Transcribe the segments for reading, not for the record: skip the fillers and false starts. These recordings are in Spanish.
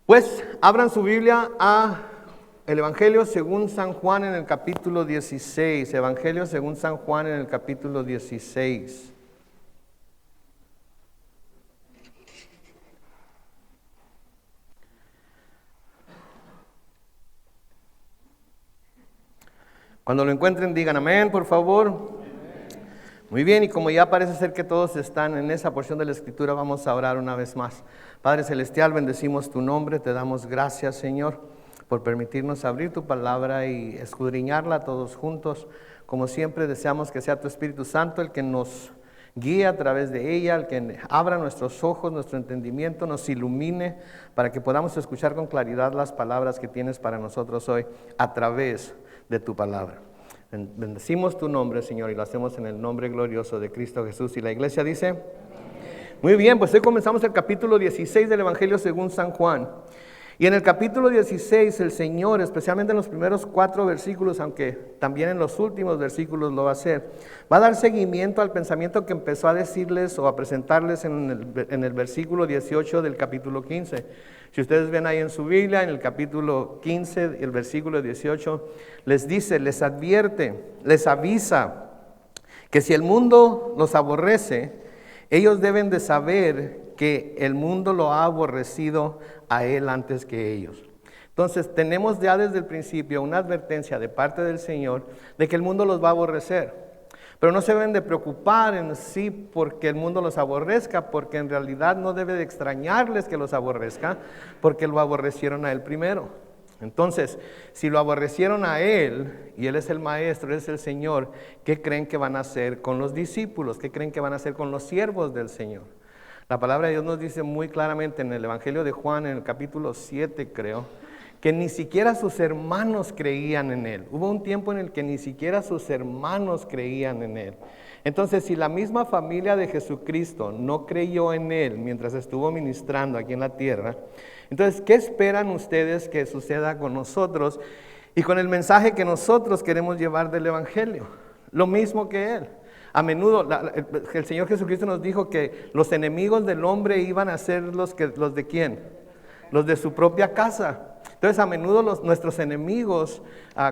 Pues abran su Biblia a el Evangelio según San Juan en el capítulo 16. Evangelio según San Juan en el capítulo 16. Cuando lo encuentren digan amén, por favor. Muy bien, y como ya parece ser que todos están en esa porción de la Escritura, vamos a orar una vez más. Padre Celestial, bendecimos tu nombre, te damos gracias, Señor, por permitirnos abrir tu palabra y escudriñarla todos juntos. Como siempre, deseamos que sea tu Espíritu Santo el que nos guíe a través de ella, el que abra nuestros ojos, nuestro entendimiento, nos ilumine para que podamos escuchar con claridad las palabras que tienes para nosotros hoy a través de tu palabra. Bendecimos tu nombre, Señor, y lo hacemos en el nombre glorioso de Cristo Jesús. Y la iglesia dice, muy bien, pues hoy comenzamos el capítulo 16 del Evangelio según San Juan. Y en el capítulo 16 el Señor, especialmente en los primeros 4 versículos, aunque también en los últimos versículos lo va a hacer, va a dar seguimiento al pensamiento que empezó a decirles o a presentarles en el versículo 18 del capítulo 15. Si ustedes ven ahí en su Biblia, en el capítulo 15, el versículo 18, les dice, les advierte, les avisa que si el mundo los aborrece, ellos deben de saber que el mundo lo ha aborrecido a él antes que ellos. Entonces tenemos ya desde el principio una advertencia de parte del Señor de que el mundo los va a aborrecer. Pero no se deben de preocupar en sí porque el mundo los aborrezca, porque en realidad no debe de extrañarles que los aborrezca, porque lo aborrecieron a él primero. Entonces, si lo aborrecieron a él, y él es el maestro, él es el Señor, ¿qué creen que van a hacer con los discípulos? ¿Qué creen que van a hacer con los siervos del Señor? La palabra de Dios nos dice muy claramente en el Evangelio de Juan, en el capítulo 7 creo, que ni siquiera sus hermanos creían en él. Hubo un tiempo en el que ni siquiera sus hermanos creían en él. Entonces, si la misma familia de Jesucristo no creyó en él mientras estuvo ministrando aquí en la tierra, entonces, ¿qué esperan ustedes que suceda con nosotros y con el mensaje que nosotros queremos llevar del Evangelio? Lo mismo que él. A menudo el Señor Jesucristo nos dijo que los enemigos del hombre iban a ser los de ¿quién? Los de su propia casa. Entonces a menudo nuestros enemigos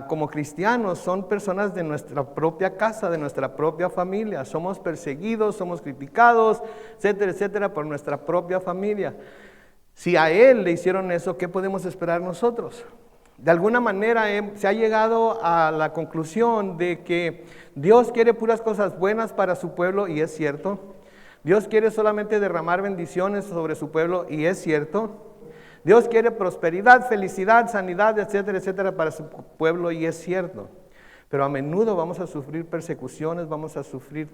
como cristianos son personas de nuestra propia casa, de nuestra propia familia. Somos perseguidos, somos criticados, etcétera, etcétera, por nuestra propia familia. Si a él le hicieron eso, ¿qué podemos esperar nosotros? De alguna manera se ha llegado a la conclusión de que Dios quiere puras cosas buenas para su pueblo, y es cierto. Dios quiere solamente derramar bendiciones sobre su pueblo, y es cierto. Dios quiere prosperidad, felicidad, sanidad, etcétera, etcétera, para su pueblo, y es cierto. Pero a menudo vamos a sufrir persecuciones, vamos a sufrir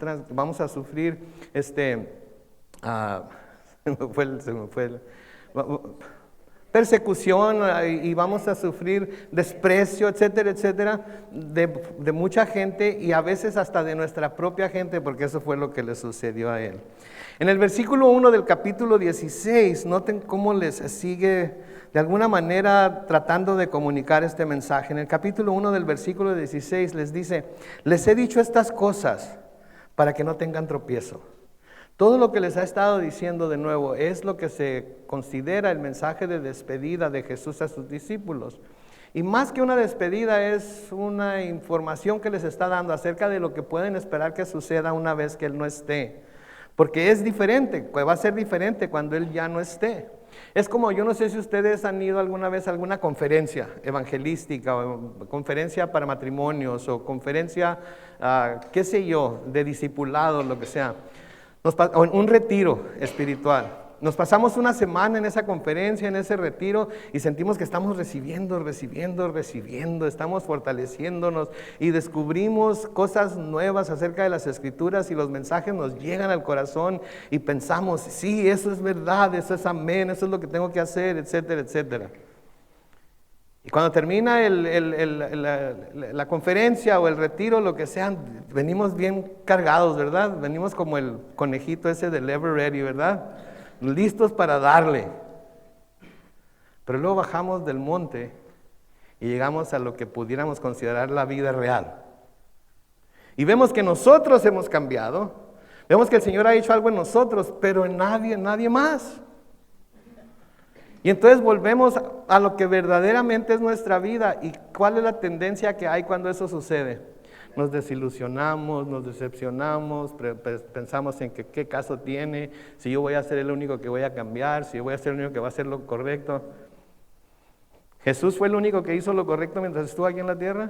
persecución, y vamos a sufrir desprecio, etcétera, etcétera, de mucha gente, y a veces hasta de nuestra propia gente, porque eso fue lo que le sucedió a él. En el versículo 1 del capítulo 16, noten cómo les sigue de alguna manera tratando de comunicar este mensaje. En el capítulo 1 del versículo 16 les dice, les he dicho estas cosas para que no tengan tropiezo. Todo lo que les ha estado diciendo de nuevo es lo que se considera el mensaje de despedida de Jesús a sus discípulos. Y más que una despedida es una información que les está dando acerca de lo que pueden esperar que suceda una vez que Él no esté. Porque es diferente, va a ser diferente cuando Él ya no esté. Es como, yo no sé si ustedes han ido alguna vez a alguna conferencia evangelística, o conferencia para matrimonios, o conferencia, qué sé yo, de discipulado, lo que sea. O un retiro espiritual. Nos pasamos una semana en esa conferencia, en ese retiro, y sentimos que estamos recibiendo, estamos fortaleciéndonos y descubrimos cosas nuevas acerca de las Escrituras, y los mensajes nos llegan al corazón y pensamos, sí, eso es verdad, eso es amén, eso es lo que tengo que hacer, etcétera, etcétera. Y cuando termina la conferencia o el retiro, lo que sea, venimos bien cargados, ¿verdad? Venimos como el conejito ese del Ever Ready, ¿verdad? Listos para darle. Pero luego bajamos del monte y llegamos a lo que pudiéramos considerar la vida real. Y vemos que nosotros hemos cambiado, vemos que el Señor ha hecho algo en nosotros, pero en nadie más. Y entonces volvemos a lo que verdaderamente es nuestra vida. ¿Y cuál es la tendencia que hay cuando eso sucede? Nos desilusionamos, nos decepcionamos, pensamos en que qué caso tiene, si yo voy a ser el único que voy a cambiar, si yo voy a ser el único que va a hacer lo correcto. ¿Jesús fue el único que hizo lo correcto mientras estuvo aquí en la tierra?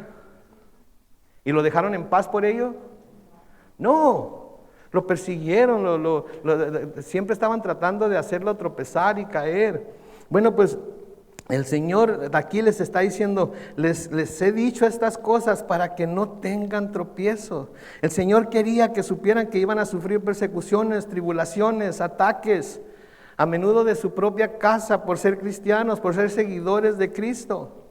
¿Y lo dejaron en paz por ello? No, lo persiguieron, siempre estaban tratando de hacerlo tropezar y caer. Bueno, pues el Señor aquí les está diciendo, les he dicho estas cosas para que no tengan tropiezo. El Señor quería que supieran que iban a sufrir persecuciones, tribulaciones, ataques, a menudo de su propia casa por ser cristianos, por ser seguidores de Cristo.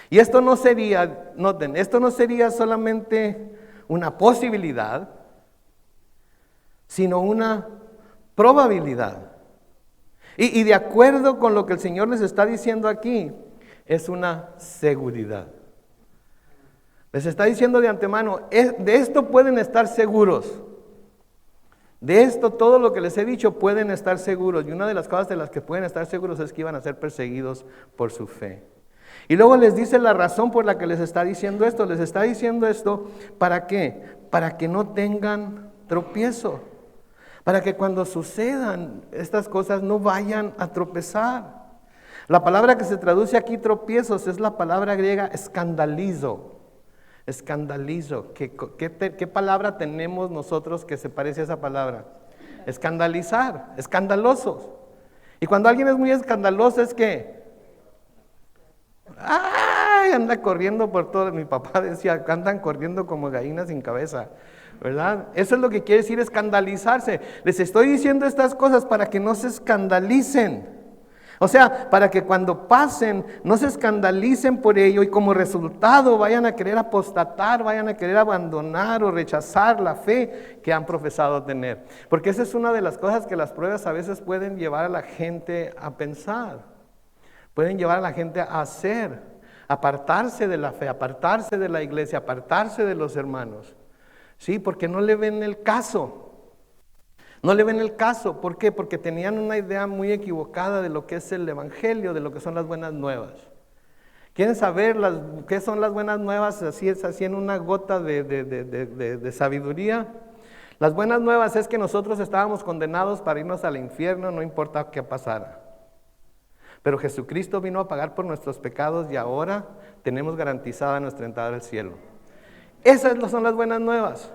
Y esto no sería, noten, esto no sería solamente una posibilidad, sino una probabilidad. Y de acuerdo con lo que el Señor les está diciendo aquí, es una seguridad. Les está diciendo de antemano, de esto pueden estar seguros. De esto, todo lo que les he dicho, pueden estar seguros. Y una de las cosas de las que pueden estar seguros es que iban a ser perseguidos por su fe. Y luego les dice la razón por la que les está diciendo esto. Les está diciendo esto, ¿para qué? Para que no tengan tropiezo. Para que cuando sucedan estas cosas no vayan a tropezar. La palabra que se traduce aquí tropiezos es la palabra griega escandalizo. Escandalizo. ¿Qué palabra tenemos nosotros que se parece a esa palabra? Escandalizar, escandalosos. Y cuando alguien es muy escandaloso es que ¡ay! Anda corriendo por todo. Mi papá decía, andan corriendo como gallinas sin cabeza, ¿verdad? Eso es lo que quiere decir escandalizarse. Les estoy diciendo estas cosas para que no se escandalicen. O sea, para que cuando pasen no se escandalicen por ello y como resultado vayan a querer apostatar, vayan a querer abandonar o rechazar la fe que han profesado tener. Porque esa es una de las cosas que las pruebas a veces pueden llevar a la gente a pensar. Pueden llevar a la gente a hacer, apartarse de la fe, apartarse de la iglesia, apartarse de los hermanos. Sí, porque no le ven el caso. No le ven el caso. ¿Por qué? Porque tenían una idea muy equivocada de lo que es el evangelio, de lo que son las buenas nuevas. ¿Quieren saber qué son las buenas nuevas? Así es, así en una gota de sabiduría. Las buenas nuevas es que nosotros estábamos condenados para irnos al infierno, no importa qué pasara. Pero Jesucristo vino a pagar por nuestros pecados y ahora tenemos garantizada nuestra entrada al cielo. Esas son las buenas nuevas.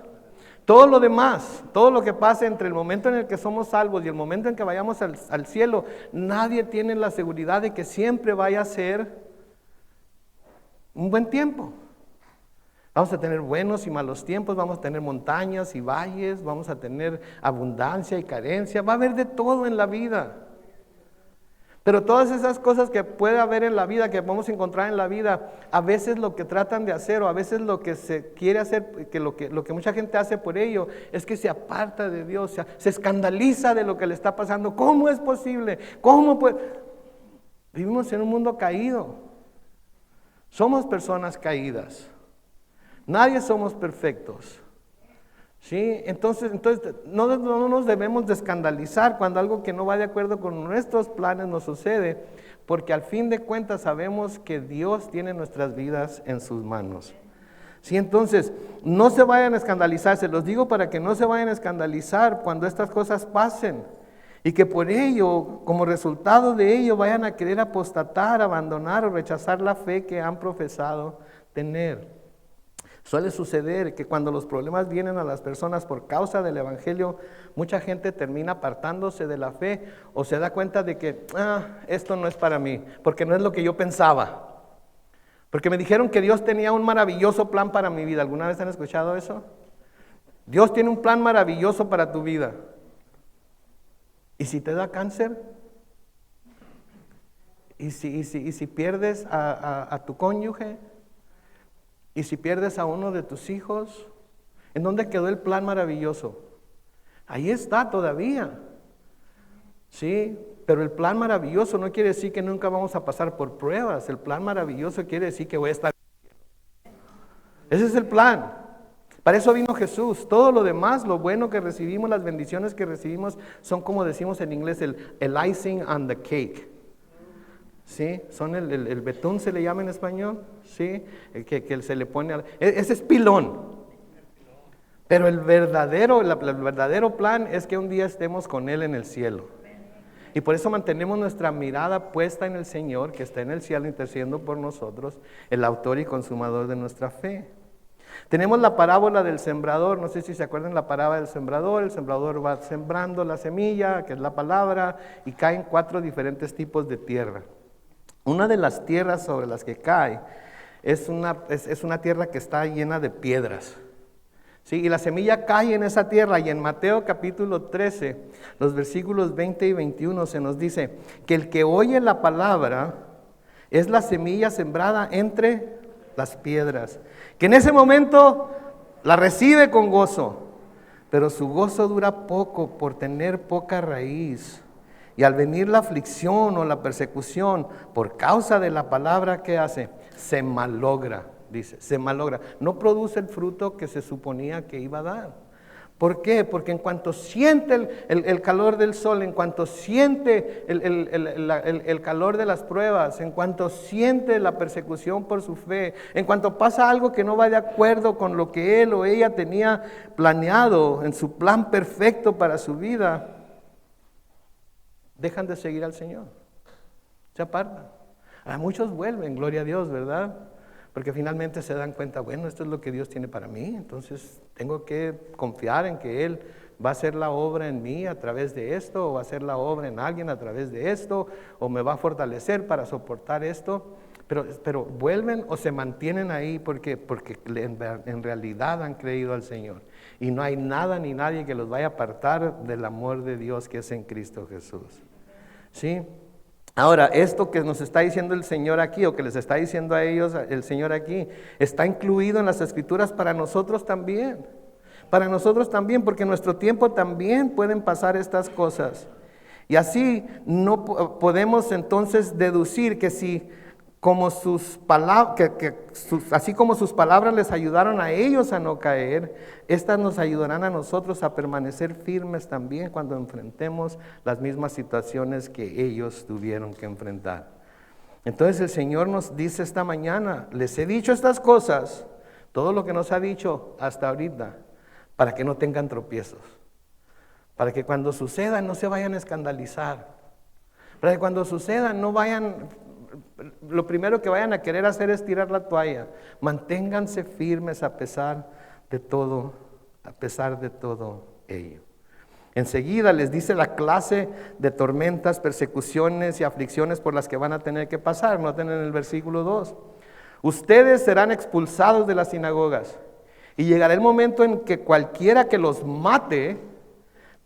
Todo lo demás, todo lo que pase entre el momento en el que somos salvos y el momento en que vayamos al cielo, nadie tiene la seguridad de que siempre vaya a ser un buen tiempo. Vamos a tener buenos y malos tiempos, vamos a tener montañas y valles, vamos a tener abundancia y carencia, va a haber de todo en la vida. Pero todas esas cosas que puede haber en la vida, que podemos encontrar en la vida, a veces lo que tratan de hacer o a veces lo que se quiere hacer, que lo que mucha gente hace por ello, es que se aparta de Dios, se escandaliza de lo que le está pasando. ¿Cómo es posible? ¿Cómo puede? Vivimos en un mundo caído. Somos personas caídas. Nadie somos perfectos. ¿Sí? Entonces no nos debemos de escandalizar cuando algo que no va de acuerdo con nuestros planes nos sucede, porque al fin de cuentas sabemos que Dios tiene nuestras vidas en sus manos. ¿Sí? Entonces, no se vayan a escandalizar, se los digo para que no se vayan a escandalizar cuando estas cosas pasen y que por ello, como resultado de ello, vayan a querer apostatar, abandonar o rechazar la fe que han profesado tener. Suele suceder que cuando los problemas vienen a las personas por causa del evangelio, mucha gente termina apartándose de la fe o se da cuenta de que esto no es para mí, porque no es lo que yo pensaba. Porque me dijeron que Dios tenía un maravilloso plan para mi vida. ¿Alguna vez han escuchado eso? Dios tiene un plan maravilloso para tu vida. ¿Y si te da cáncer? ¿Y si pierdes a tu cónyuge? ¿Y si pierdes a uno de tus hijos? ¿En dónde quedó el plan maravilloso? Ahí está todavía. Sí, pero el plan maravilloso no quiere decir que nunca vamos a pasar por pruebas. El plan maravilloso quiere decir que voy a estar. Ese es el plan. Para eso vino Jesús. Todo lo demás, lo bueno que recibimos, las bendiciones que recibimos, son como decimos en inglés, el icing on the cake. ¿sí? Son el betún, se le llama en español, ¿sí? El que se le pone, ese es pilón. Pero el verdadero plan es que un día estemos con Él en el cielo. Y por eso mantenemos nuestra mirada puesta en el Señor, que está en el cielo intercediendo por nosotros, el autor y consumador de nuestra fe. Tenemos la parábola del sembrador, no sé si se acuerdan la parábola del sembrador. El sembrador va sembrando la semilla, que es la palabra, y caen 4 diferentes tipos de tierra. Una de las tierras sobre las que cae es una tierra que está llena de piedras. Sí, y la semilla cae en esa tierra, y en Mateo capítulo 13, los versículos 20 y 21 se nos dice que el que oye la palabra es la semilla sembrada entre las piedras, que en ese momento la recibe con gozo, pero su gozo dura poco por tener poca raíz. Y al venir la aflicción o la persecución por causa de la palabra, ¿qué hace? Se malogra. Dice, se malogra, no produce el fruto que se suponía que iba a dar. ¿Por qué? Porque en cuanto siente el calor del sol, en cuanto siente el calor de las pruebas, en cuanto siente la persecución por su fe, en cuanto pasa algo que no va de acuerdo con lo que él o ella tenía planeado en su plan perfecto para su vida, dejan de seguir al Señor, se apartan. A muchos vuelven, gloria a Dios, ¿verdad? Porque finalmente se dan cuenta, bueno, esto es lo que Dios tiene para mí, entonces tengo que confiar en que Él va a hacer la obra en mí a través de esto, o va a hacer la obra en alguien a través de esto, o me va a fortalecer para soportar esto. Pero vuelven o se mantienen ahí porque en realidad han creído al Señor. Y no hay nada ni nadie que los vaya a apartar del amor de Dios que es en Cristo Jesús. ¿Sí? Ahora, esto que nos está diciendo el Señor aquí, o que les está diciendo a ellos el Señor aquí, está incluido en las Escrituras para nosotros también. Para nosotros también, porque en nuestro tiempo también pueden pasar estas cosas. Y así no podemos entonces deducir que si como sus palabras, así como sus palabras les ayudaron a ellos a no caer, estas nos ayudarán a nosotros a permanecer firmes también cuando enfrentemos las mismas situaciones que ellos tuvieron que enfrentar. Entonces el Señor nos dice esta mañana, les he dicho estas cosas, todo lo que nos ha dicho hasta ahorita, para que no tengan tropiezos, para que cuando sucedan no se vayan a escandalizar, para que cuando sucedan no vayan, lo primero que vayan a querer hacer es tirar la toalla. Manténganse firmes a pesar de todo ello. Enseguida les dice la clase de tormentas, persecuciones y aflicciones por las que van a tener que pasar. Noten en el versículo 2. Ustedes serán expulsados de las sinagogas, y llegará el momento en que cualquiera que los mate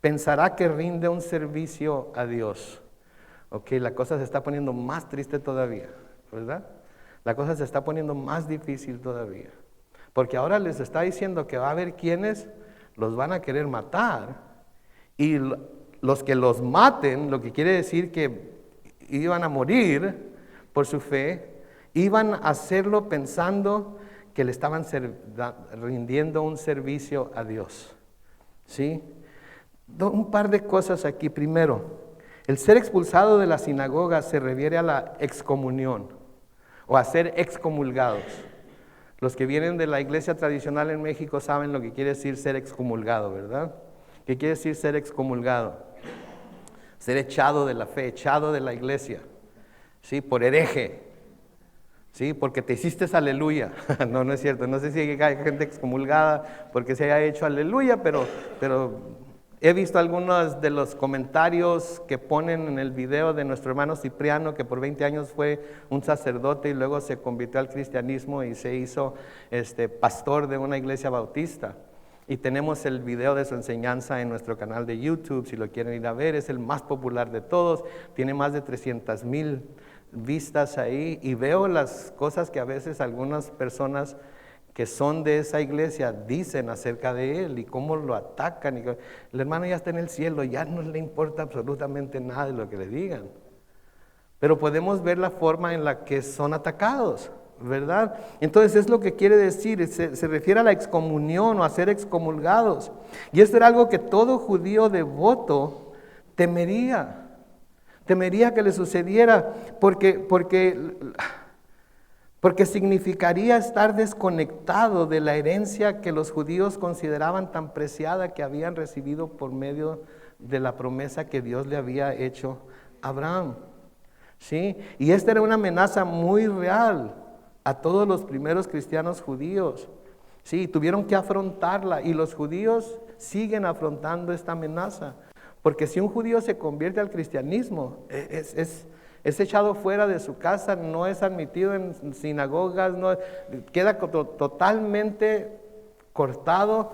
pensará que rinde un servicio a Dios. Ok, la cosa se está poniendo más triste todavía, ¿verdad? La cosa se está poniendo más difícil todavía. Porque ahora les está diciendo que va a haber quienes los van a querer matar. Y los que los maten, lo que quiere decir que iban a morir por su fe, iban a hacerlo pensando que le estaban rindiendo un servicio a Dios. ¿Sí? Un par de cosas aquí. Primero, el ser expulsado de la sinagoga se refiere a la excomunión o a ser excomulgados. Los que vienen de la iglesia tradicional en México saben lo que quiere decir ser excomulgado, ¿verdad? ¿Qué quiere decir ser excomulgado? Ser echado de la fe, echado de la iglesia, ¿sí? Por hereje, ¿sí? Porque te hiciste aleluya. No, no es cierto. No sé si hay gente excomulgada porque se haya hecho aleluya, pero he visto algunos de los comentarios que ponen en el video de nuestro hermano Cipriano, que por 20 años fue un sacerdote y luego se convirtió al cristianismo y se hizo pastor de una iglesia bautista. Y tenemos el video de su enseñanza en nuestro canal de YouTube, si lo quieren ir a ver. Es el más popular de todos, tiene más de 300,000 vistas ahí. Y veo las cosas que a veces algunas personas que son de esa iglesia dicen acerca de él y cómo lo atacan. Y el hermano ya está en el cielo, ya no le importa absolutamente nada de lo que le digan. Pero podemos ver la forma en la que son atacados, ¿verdad? Entonces es lo que quiere decir, se refiere a la excomunión o a ser excomulgados. Y esto era algo que todo judío devoto temería. Temería que le sucediera porque significaría estar desconectado de la herencia que los judíos consideraban tan preciada que habían recibido por medio de la promesa que Dios le había hecho a Abraham. ¿Sí? Y esta era una amenaza muy real a todos los primeros cristianos judíos. Sí, tuvieron que afrontarla y los judíos siguen afrontando esta amenaza. Porque si un judío se convierte al cristianismo, es echado fuera de su casa, no es admitido en sinagogas, queda totalmente cortado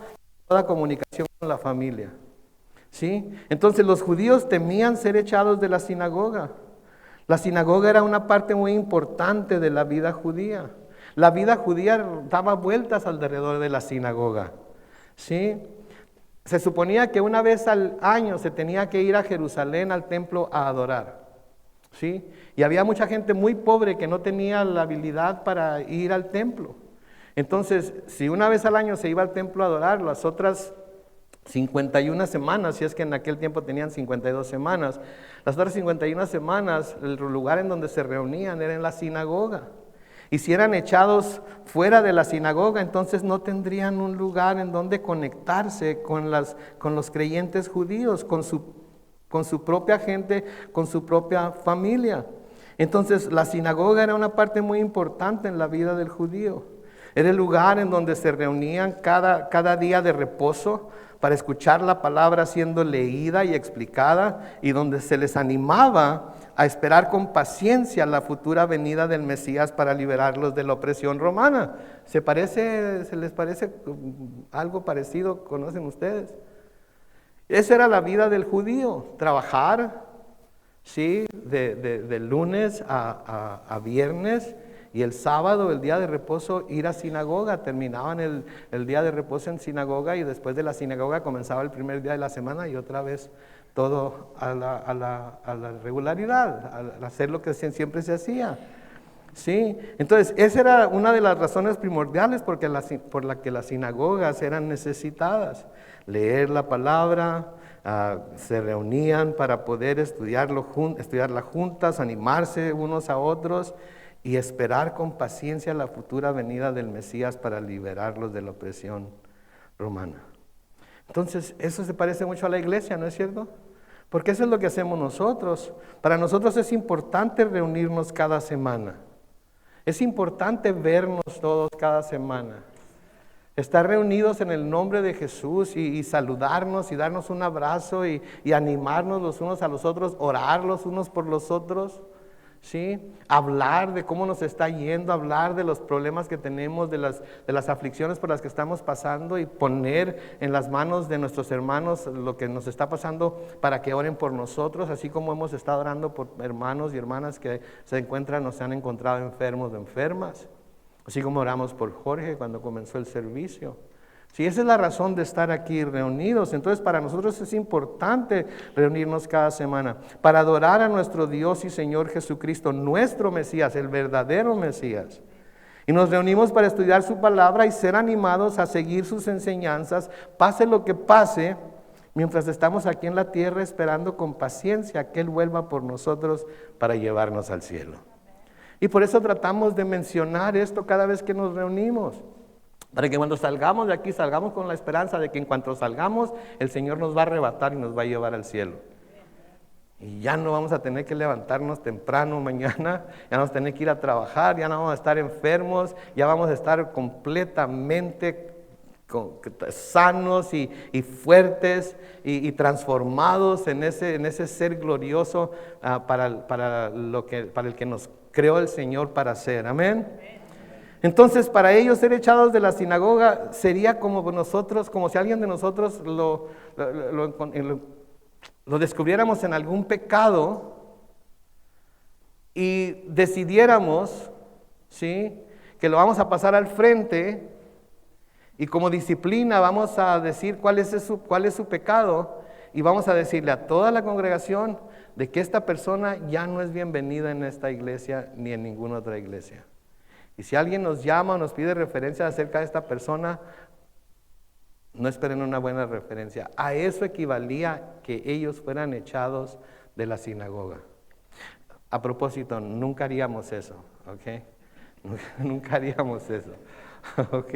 toda comunicación con la familia. ¿Sí? Entonces los judíos temían ser echados de la sinagoga. La sinagoga era una parte muy importante de la vida judía. La vida judía daba vueltas alrededor de la sinagoga. ¿Sí? Se suponía que una vez al año se tenía que ir a Jerusalén al templo a adorar. ¿Sí? Y había mucha gente muy pobre que no tenía la habilidad para ir al templo. Entonces, si una vez al año se iba al templo a adorar, las otras 51 semanas, si es que en aquel tiempo tenían 52 semanas, las otras 51 semanas, el lugar en donde se reunían era en la sinagoga. Y si eran echados fuera de la sinagoga, entonces no tendrían un lugar en donde conectarse con los creyentes judíos, con su propia gente, con su propia familia. Entonces la sinagoga era una parte muy importante en la vida del judío. Era el lugar en donde se reunían cada día de reposo para escuchar la palabra siendo leída y explicada, y donde se les animaba a esperar con paciencia la futura venida del Mesías para liberarlos de la opresión romana. ¿Se les parece algo parecido? ¿Conocen ustedes? Esa era la vida del judío, trabajar, ¿sí? de lunes a viernes, y el sábado, el día de reposo, ir a sinagoga. Terminaban el día de reposo en sinagoga, y después de la sinagoga comenzaba el primer día de la semana, y otra vez todo a la regularidad, a hacer lo que siempre se hacía. ¿Sí? Entonces, esa era una de las razones primordiales por la que las sinagogas eran necesitadas. Leer la palabra, se reunían para poder estudiarla juntas, animarse unos a otros y esperar con paciencia la futura venida del Mesías para liberarlos de la opresión romana. Entonces, eso se parece mucho a la iglesia, ¿no es cierto? Porque eso es lo que hacemos nosotros. Para nosotros es importante reunirnos cada semana. Es importante vernos todos cada semana. Estar reunidos en el nombre de Jesús y saludarnos y darnos un abrazo y animarnos los unos a los otros, orar los unos por los otros. ¿Sí? Hablar de cómo nos está yendo, hablar de los problemas que tenemos, de las aflicciones por las que estamos pasando, y poner en las manos de nuestros hermanos lo que nos está pasando para que oren por nosotros, así como hemos estado orando por hermanos y hermanas que se encuentran o se han encontrado enfermos o enfermas, así como oramos por Jorge cuando comenzó el servicio. Sí, esa es la razón de estar aquí reunidos. Entonces, para nosotros es importante reunirnos cada semana para adorar a nuestro Dios y Señor Jesucristo, nuestro Mesías, el verdadero Mesías. Y nos reunimos para estudiar su palabra y ser animados a seguir sus enseñanzas, pase lo que pase, mientras estamos aquí en la tierra esperando con paciencia que Él vuelva por nosotros para llevarnos al cielo. Y por eso tratamos de mencionar esto cada vez que nos reunimos. Para que cuando salgamos de aquí, salgamos con la esperanza de que en cuanto salgamos, el Señor nos va a arrebatar y nos va a llevar al cielo. Y ya no vamos a tener que levantarnos temprano mañana, ya no vamos a tener que ir a trabajar, ya no vamos a estar enfermos, ya vamos a estar completamente sanos y fuertes y transformados en ese ser glorioso para el que nos creó el Señor para ser. Amén. Entonces, para ellos ser echados de la sinagoga sería como nosotros, como si alguien de nosotros lo descubriéramos en algún pecado y decidiéramos, ¿sí?, que lo vamos a pasar al frente, y como disciplina vamos a decir cuál es su pecado, y vamos a decirle a toda la congregación de que esta persona ya no es bienvenida en esta iglesia ni en ninguna otra iglesia. Y si alguien nos llama o nos pide referencia acerca de esta persona, no esperen una buena referencia. A eso equivalía que ellos fueran echados de la sinagoga. A propósito, nunca haríamos eso, ¿ok? Nunca haríamos eso, ¿ok?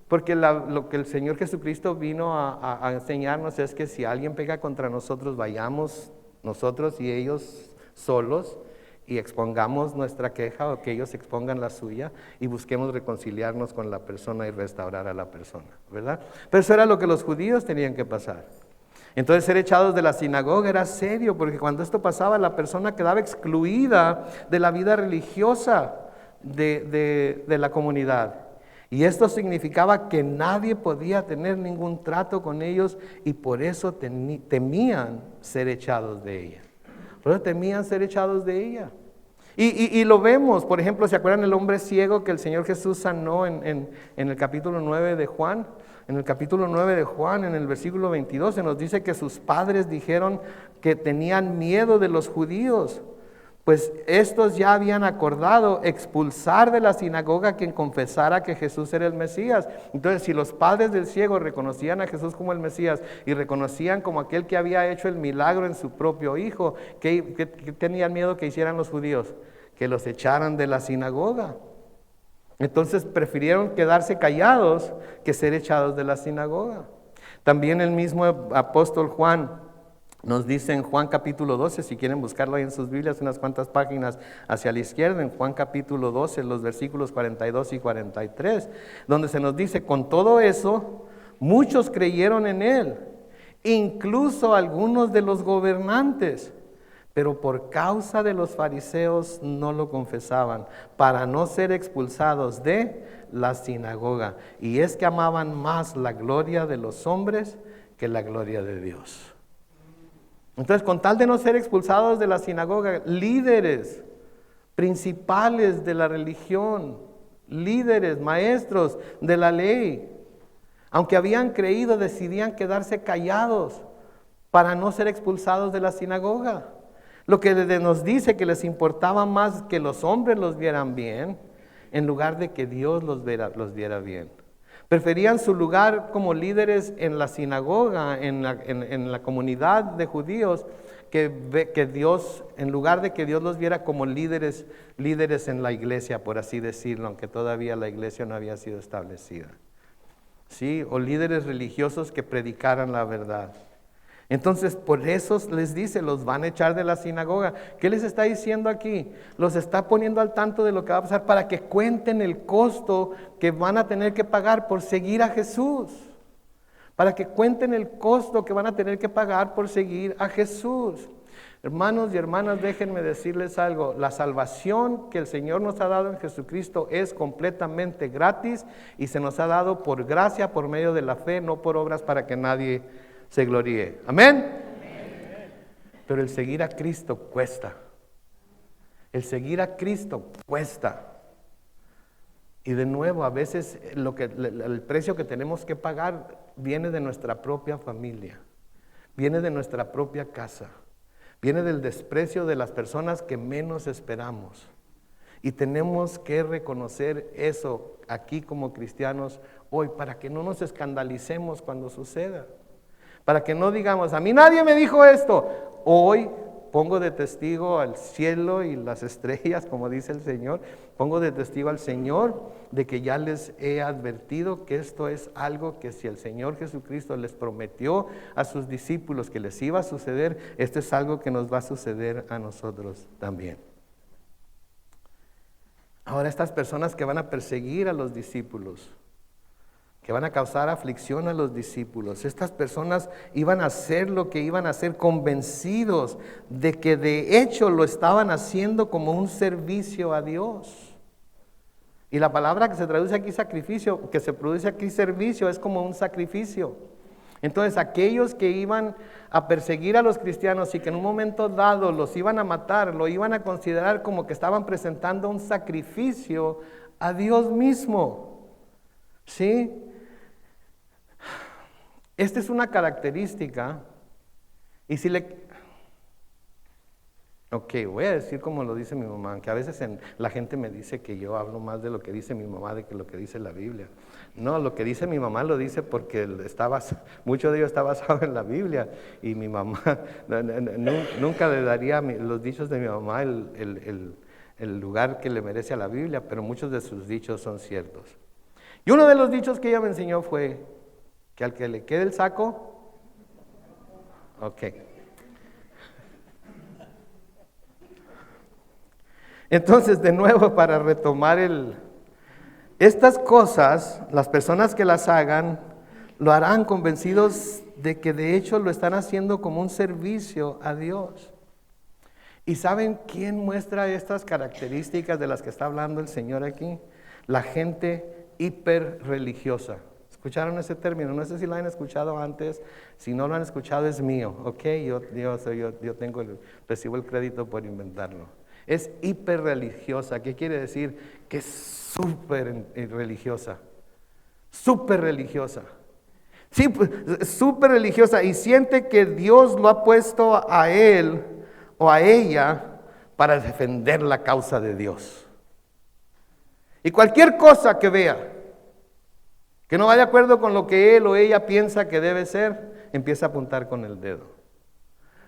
Porque lo que el Señor Jesucristo vino a enseñarnos es que si alguien pega contra nosotros, vayamos nosotros y ellos solos y expongamos nuestra queja o que ellos expongan la suya y busquemos reconciliarnos con la persona y restaurar a la persona, ¿verdad? Pero eso era lo que los judíos tenían que pasar. Entonces ser echados de la sinagoga era serio, porque cuando esto pasaba la persona quedaba excluida de la vida religiosa de la comunidad. Y esto significaba que nadie podía tener ningún trato con ellos y por eso temían ser echados de ella. Por eso temían ser echados de ella. Y lo vemos, por ejemplo, ¿se acuerdan el hombre ciego que el Señor Jesús sanó en el capítulo 9 de Juan? En el capítulo 9 de Juan, en el versículo 22, se nos dice que sus padres dijeron que tenían miedo de los judíos, pues estos ya habían acordado expulsar de la sinagoga a quien confesara que Jesús era el Mesías. Entonces, si los padres del ciego reconocían a Jesús como el Mesías y reconocían como aquel que había hecho el milagro en su propio hijo, ¿qué tenían miedo que hicieran los judíos? Que los echaran de la sinagoga. Entonces prefirieron quedarse callados que ser echados de la sinagoga. También el mismo apóstol Juan nos dice en Juan capítulo 12, si quieren buscarlo ahí en sus Biblias, unas cuantas páginas hacia la izquierda, en Juan capítulo 12, los versículos 42 y 43, donde se nos dice, con todo eso, muchos creyeron en él, incluso algunos de los gobernantes, pero por causa de los fariseos no lo confesaban, para no ser expulsados de la sinagoga. Y es que amaban más la gloria de los hombres que la gloria de Dios. Entonces, con tal de no ser expulsados de la sinagoga, líderes principales de la religión, líderes, maestros de la ley, aunque habían creído, decidían quedarse callados para no ser expulsados de la sinagoga. Lo que nos dice que les importaba más que los hombres los vieran bien, en lugar de que Dios los viera bien. Preferían su lugar como líderes en la sinagoga, en la comunidad de judíos, que Dios, en lugar de que Dios los viera como líderes en la iglesia, por así decirlo, aunque todavía la iglesia no había sido establecida. ¿Sí? O líderes religiosos que predicaran la verdad. Entonces, por eso les dice, los van a echar de la sinagoga. ¿Qué les está diciendo aquí? Los está poniendo al tanto de lo que va a pasar para que cuenten el costo que van a tener que pagar por seguir a Jesús. Para que cuenten el costo que van a tener que pagar por seguir a Jesús. Hermanos y hermanas, déjenme decirles algo. La salvación que el Señor nos ha dado en Jesucristo es completamente gratis y se nos ha dado por gracia, por medio de la fe, no por obras para que nadie se gloríe. ¿Amén? Pero el seguir a Cristo cuesta. El seguir a Cristo cuesta. Y de nuevo, a veces el precio que tenemos que pagar viene de nuestra propia familia, viene de nuestra propia casa, viene del desprecio de las personas que menos esperamos. Y tenemos que reconocer eso aquí como cristianos hoy, para que no nos escandalicemos cuando suceda. Para que no digamos, a mí nadie me dijo esto. Hoy pongo de testigo al cielo y las estrellas, como dice el Señor. Pongo de testigo al Señor de que ya les he advertido que esto es algo que si el Señor Jesucristo les prometió a sus discípulos que les iba a suceder, esto es algo que nos va a suceder a nosotros también. Ahora, estas personas que van a perseguir a los discípulos, que van a causar aflicción a los discípulos, estas personas iban a hacer lo que iban a hacer, convencidos de que de hecho lo estaban haciendo como un servicio a Dios. Y la palabra que se traduce aquí sacrificio, que se produce aquí servicio, es como un sacrificio. Entonces aquellos que iban a perseguir a los cristianos y que en un momento dado los iban a matar, lo iban a considerar como que estaban presentando un sacrificio a Dios mismo. ¿Sí? Esta es una característica, y Ok, voy a decir como lo dice mi mamá, que a veces la gente me dice que yo hablo más de lo que dice mi mamá de que lo que dice la Biblia. No, lo que dice mi mamá lo dice porque mucho de ello está basado en la Biblia, y mi mamá nunca le daría los dichos de mi mamá el lugar que le merece a la Biblia, pero muchos de sus dichos son ciertos. Y uno de los dichos que ella me enseñó fue que al que le quede el saco, ok. Entonces, de nuevo, para retomar estas cosas, las personas que las hagan, lo harán convencidos de que de hecho lo están haciendo como un servicio a Dios. ¿Y saben quién muestra estas características de las que está hablando el Señor aquí? La gente hiperreligiosa. ¿Escucharon ese término? No sé si lo han escuchado antes. Si no lo han escuchado, es mío, ¿ok? Yo recibo el crédito por inventarlo. Es hiperreligiosa. ¿Qué quiere decir? Que es súper religiosa. Súper religiosa. Sí, súper religiosa, y siente que Dios lo ha puesto a él o a ella para defender la causa de Dios. Y cualquier cosa que vea que no va de acuerdo con lo que él o ella piensa que debe ser, empieza a apuntar con el dedo.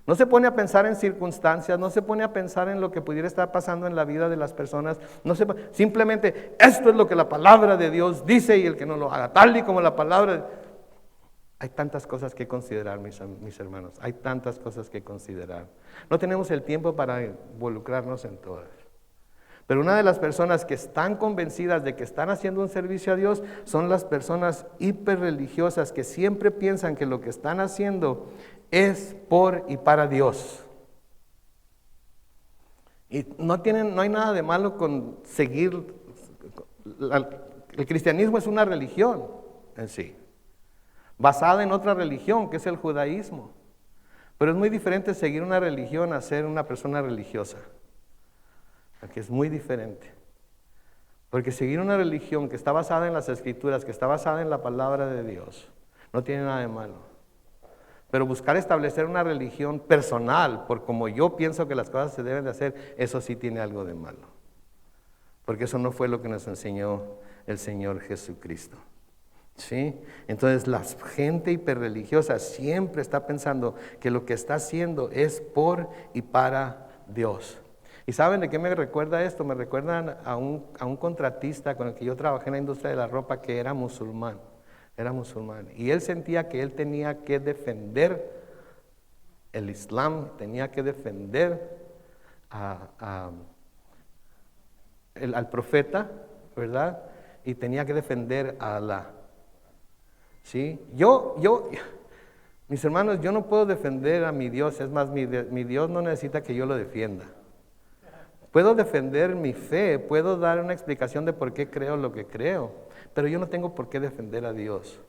No se pone a pensar en circunstancias, no se pone a pensar en lo que pudiera estar pasando en la vida de las personas. Simplemente, esto es lo que la palabra de Dios dice, y el que no lo haga tal y como la palabra. Hay tantas cosas que considerar, mis hermanos, hay tantas cosas que considerar. No tenemos el tiempo para involucrarnos en todas. Pero una de las personas que están convencidas de que están haciendo un servicio a Dios son las personas hiperreligiosas, que siempre piensan que lo que están haciendo es por y para Dios. Y no hay nada de malo con seguir. El cristianismo es una religión en sí, basada en otra religión, que es el judaísmo. Pero es muy diferente seguir una religión a ser una persona religiosa. Aquí es muy diferente. Porque seguir una religión que está basada en las Escrituras, que está basada en la palabra de Dios, no tiene nada de malo. Pero buscar establecer una religión personal, por como yo pienso que las cosas se deben de hacer, eso sí tiene algo de malo. Porque eso no fue lo que nos enseñó el Señor Jesucristo. ¿Sí? Entonces la gente hiperreligiosa siempre está pensando que lo que está haciendo es por y para Dios. ¿Y saben de qué me recuerda esto? Me recuerdan a un contratista con el que yo trabajé en la industria de la ropa, que era musulmán. Y él sentía que él tenía que defender el Islam, tenía que defender al profeta, ¿verdad? Y tenía que defender a Alá. ¿Sí? Mis hermanos, yo no puedo defender a mi Dios. Es más, mi Dios no necesita que yo lo defienda. Puedo defender mi fe, puedo dar una explicación de por qué creo lo que creo, pero yo no tengo por qué defender a Dios.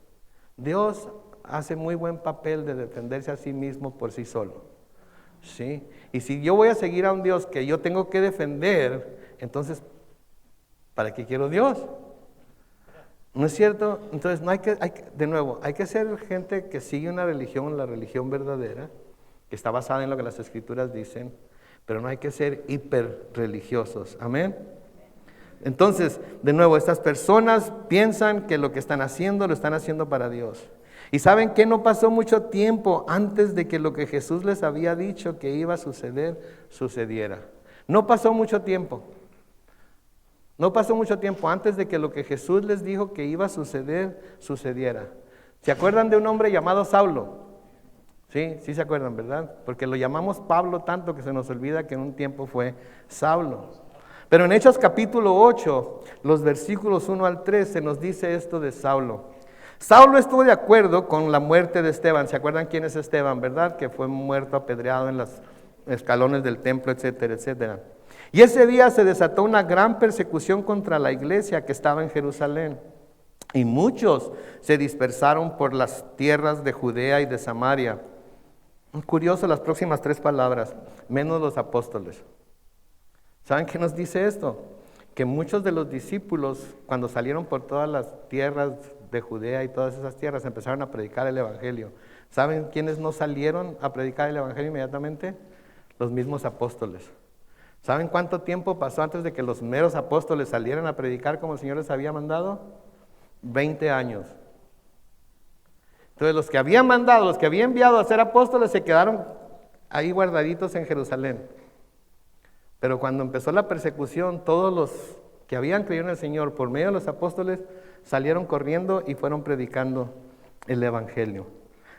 Dios hace muy buen papel de defenderse a sí mismo por sí solo. ¿Sí? Y si yo voy a seguir a un Dios que yo tengo que defender, entonces, ¿para qué quiero Dios? ¿No es cierto? Entonces, hay que ser gente que sigue una religión, la religión verdadera, que está basada en lo que las Escrituras dicen, pero no hay que ser hiperreligiosos. Amén. Entonces, de nuevo, estas personas piensan que lo que están haciendo, lo están haciendo para Dios. Y saben que no pasó mucho tiempo antes de que lo que Jesús les había dicho que iba a suceder, sucediera. No pasó mucho tiempo. No pasó mucho tiempo antes de que lo que Jesús les dijo que iba a suceder, sucediera. ¿Se acuerdan de un hombre llamado Saulo? Sí se acuerdan, ¿verdad? Porque lo llamamos Pablo tanto que se nos olvida que en un tiempo fue Saulo. Pero en Hechos capítulo 8, los versículos 1 al 3, se nos dice esto de Saulo. Saulo estuvo de acuerdo con la muerte de Esteban. ¿Se acuerdan quién es Esteban, verdad? Que fue muerto apedreado en los escalones del templo, etcétera, etcétera. Y ese día se desató una gran persecución contra la iglesia que estaba en Jerusalén. Y muchos se dispersaron por las tierras de Judea y de Samaria. Curioso las próximas 3 palabras, menos los apóstoles. ¿Saben qué nos dice esto? Que muchos de los discípulos, cuando salieron por todas las tierras de Judea y todas esas tierras, empezaron a predicar el evangelio. ¿Saben quiénes no salieron a predicar el evangelio inmediatamente? Los mismos apóstoles. ¿Saben cuánto tiempo pasó antes de que los meros apóstoles salieran a predicar como el Señor les había mandado? 20 años. Entonces los que habían mandado, los que había enviado a ser apóstoles se quedaron ahí guardaditos en Jerusalén. Pero cuando empezó la persecución, todos los que habían creído en el Señor por medio de los apóstoles salieron corriendo y fueron predicando el evangelio.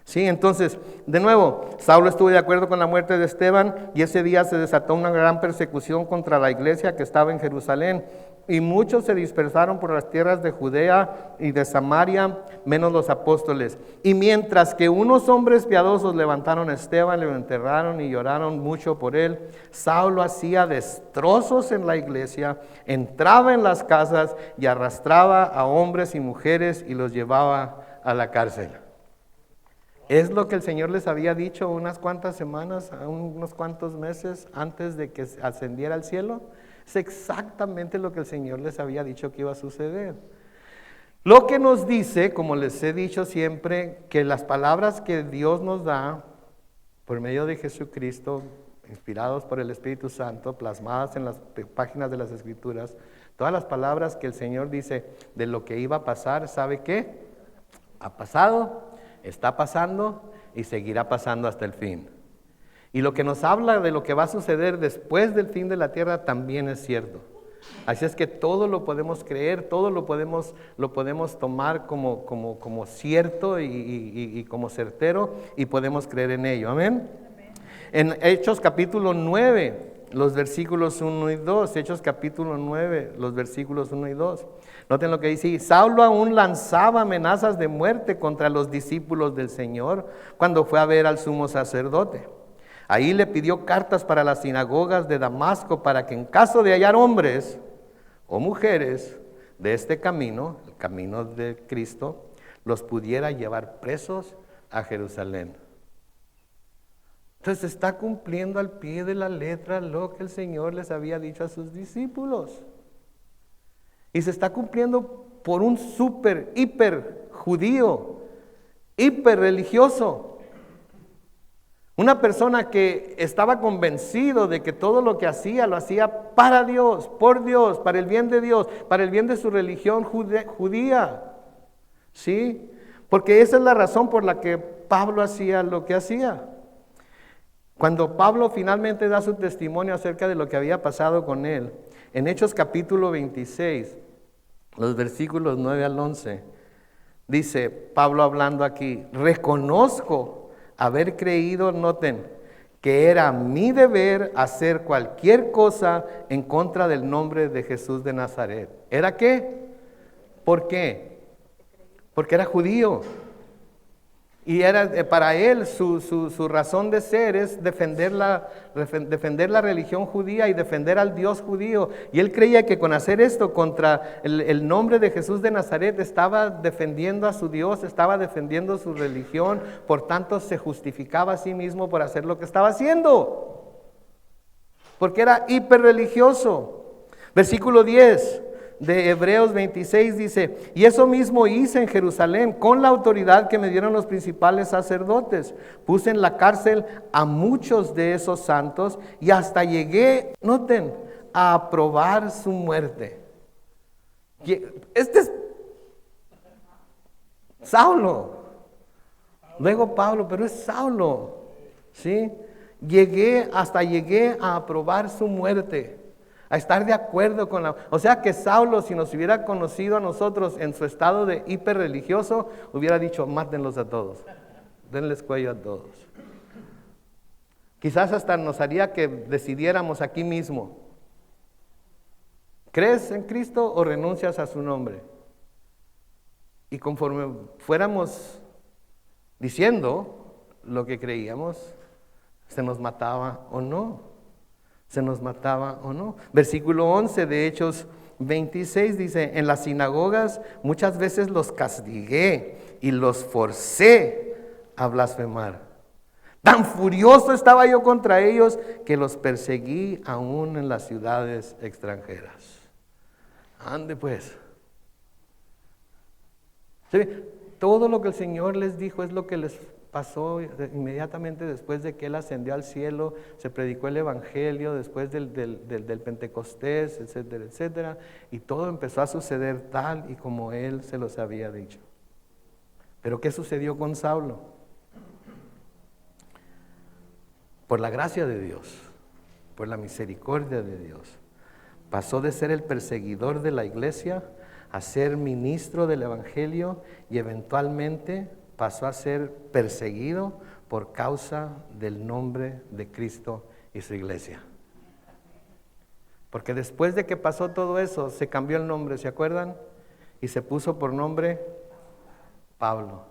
Sí, entonces, de nuevo, Saulo estuvo de acuerdo con la muerte de Esteban y ese día se desató una gran persecución contra la iglesia que estaba en Jerusalén. Y muchos se dispersaron por las tierras de Judea y de Samaria, menos los apóstoles. Y mientras que unos hombres piadosos levantaron a Esteban, le enterraron y lloraron mucho por él, Saulo hacía destrozos en la iglesia, entraba en las casas y arrastraba a hombres y mujeres y los llevaba a la cárcel. Es lo que el Señor les había dicho unas cuantas semanas, unos cuantos meses antes de que ascendiera al cielo. Es exactamente lo que el Señor les había dicho que iba a suceder. Lo que nos dice, como les he dicho siempre, que las palabras que Dios nos da por medio de Jesucristo, inspirados por el Espíritu Santo, plasmadas en las páginas de las Escrituras, todas las palabras que el Señor dice de lo que iba a pasar, ¿sabe qué? Ha pasado, está pasando y seguirá pasando hasta el fin. Y lo que nos habla de lo que va a suceder después del fin de la tierra también es cierto. Así es que todo lo podemos creer, todo lo podemos tomar como cierto y como certero y podemos creer en ello. Amén. En Hechos capítulo 9, los versículos 1 y 2, Hechos capítulo 9, los versículos 1 y 2. Noten lo que dice: Saulo aún lanzaba amenazas de muerte contra los discípulos del Señor cuando fue a ver al sumo sacerdote. Ahí le pidió cartas para las sinagogas de Damasco para que en caso de hallar hombres o mujeres de este camino, el camino de Cristo, los pudiera llevar presos a Jerusalén. Entonces está cumpliendo al pie de la letra lo que el Señor les había dicho a sus discípulos. Y se está cumpliendo por un hiper judío, hiper religioso. Una persona que estaba convencido de que todo lo que hacía, lo hacía para Dios, por Dios, para el bien de Dios, para el bien de su religión judía. ¿Sí? Porque esa es la razón por la que Pablo hacía lo que hacía. Cuando Pablo finalmente da su testimonio acerca de lo que había pasado con él, en Hechos capítulo 26, los versículos 9 al 11, dice Pablo hablando aquí: reconozco haber creído, noten, que era mi deber hacer cualquier cosa en contra del nombre de Jesús de Nazaret. ¿Era qué? ¿Por qué? Porque era judío. Y era para él su razón de ser es defender la religión judía y defender al Dios judío. Y él creía que con hacer esto contra el nombre de Jesús de Nazaret estaba defendiendo a su Dios, estaba defendiendo su religión, por tanto se justificaba a sí mismo por hacer lo que estaba haciendo. Porque era hiperreligioso. Versículo 10. De Hebreos 26 dice: y eso mismo hice en Jerusalén con la autoridad que me dieron los principales sacerdotes. Puse en la cárcel a muchos de esos santos y hasta llegué, noten, a aprobar su muerte. Este es Saulo. Luego Pablo, pero es Saulo. ¿Sí? Llegué a aprobar su muerte. A estar de acuerdo con la... O sea que Saulo, si nos hubiera conocido a nosotros en su estado de hiperreligioso, hubiera dicho: mátenlos a todos, denles cuello a todos. Quizás hasta nos haría que decidiéramos aquí mismo: ¿crees en Cristo o renuncias a su nombre? Y conforme fuéramos diciendo lo que creíamos, se nos mataba o no. Se nos mataba o no. Versículo 11 de Hechos 26 dice: en las sinagogas muchas veces los castigué y los forcé a blasfemar. Tan furioso estaba yo contra ellos que los perseguí aún en las ciudades extranjeras. Ande pues. ¿Sí? Todo lo que el Señor les dijo es lo que les pasó inmediatamente después de que Él ascendió al cielo, se predicó el Evangelio, después del Pentecostés, etcétera, etcétera, y todo empezó a suceder tal y como Él se los había dicho. Pero ¿qué sucedió con Saulo? Por la gracia de Dios, por la misericordia de Dios, pasó de ser el perseguidor de la iglesia a ser ministro del Evangelio y eventualmente pasó a ser perseguido por causa del nombre de Cristo y su iglesia. Porque después de que pasó todo eso, se cambió el nombre, ¿se acuerdan? Y se puso por nombre Pablo.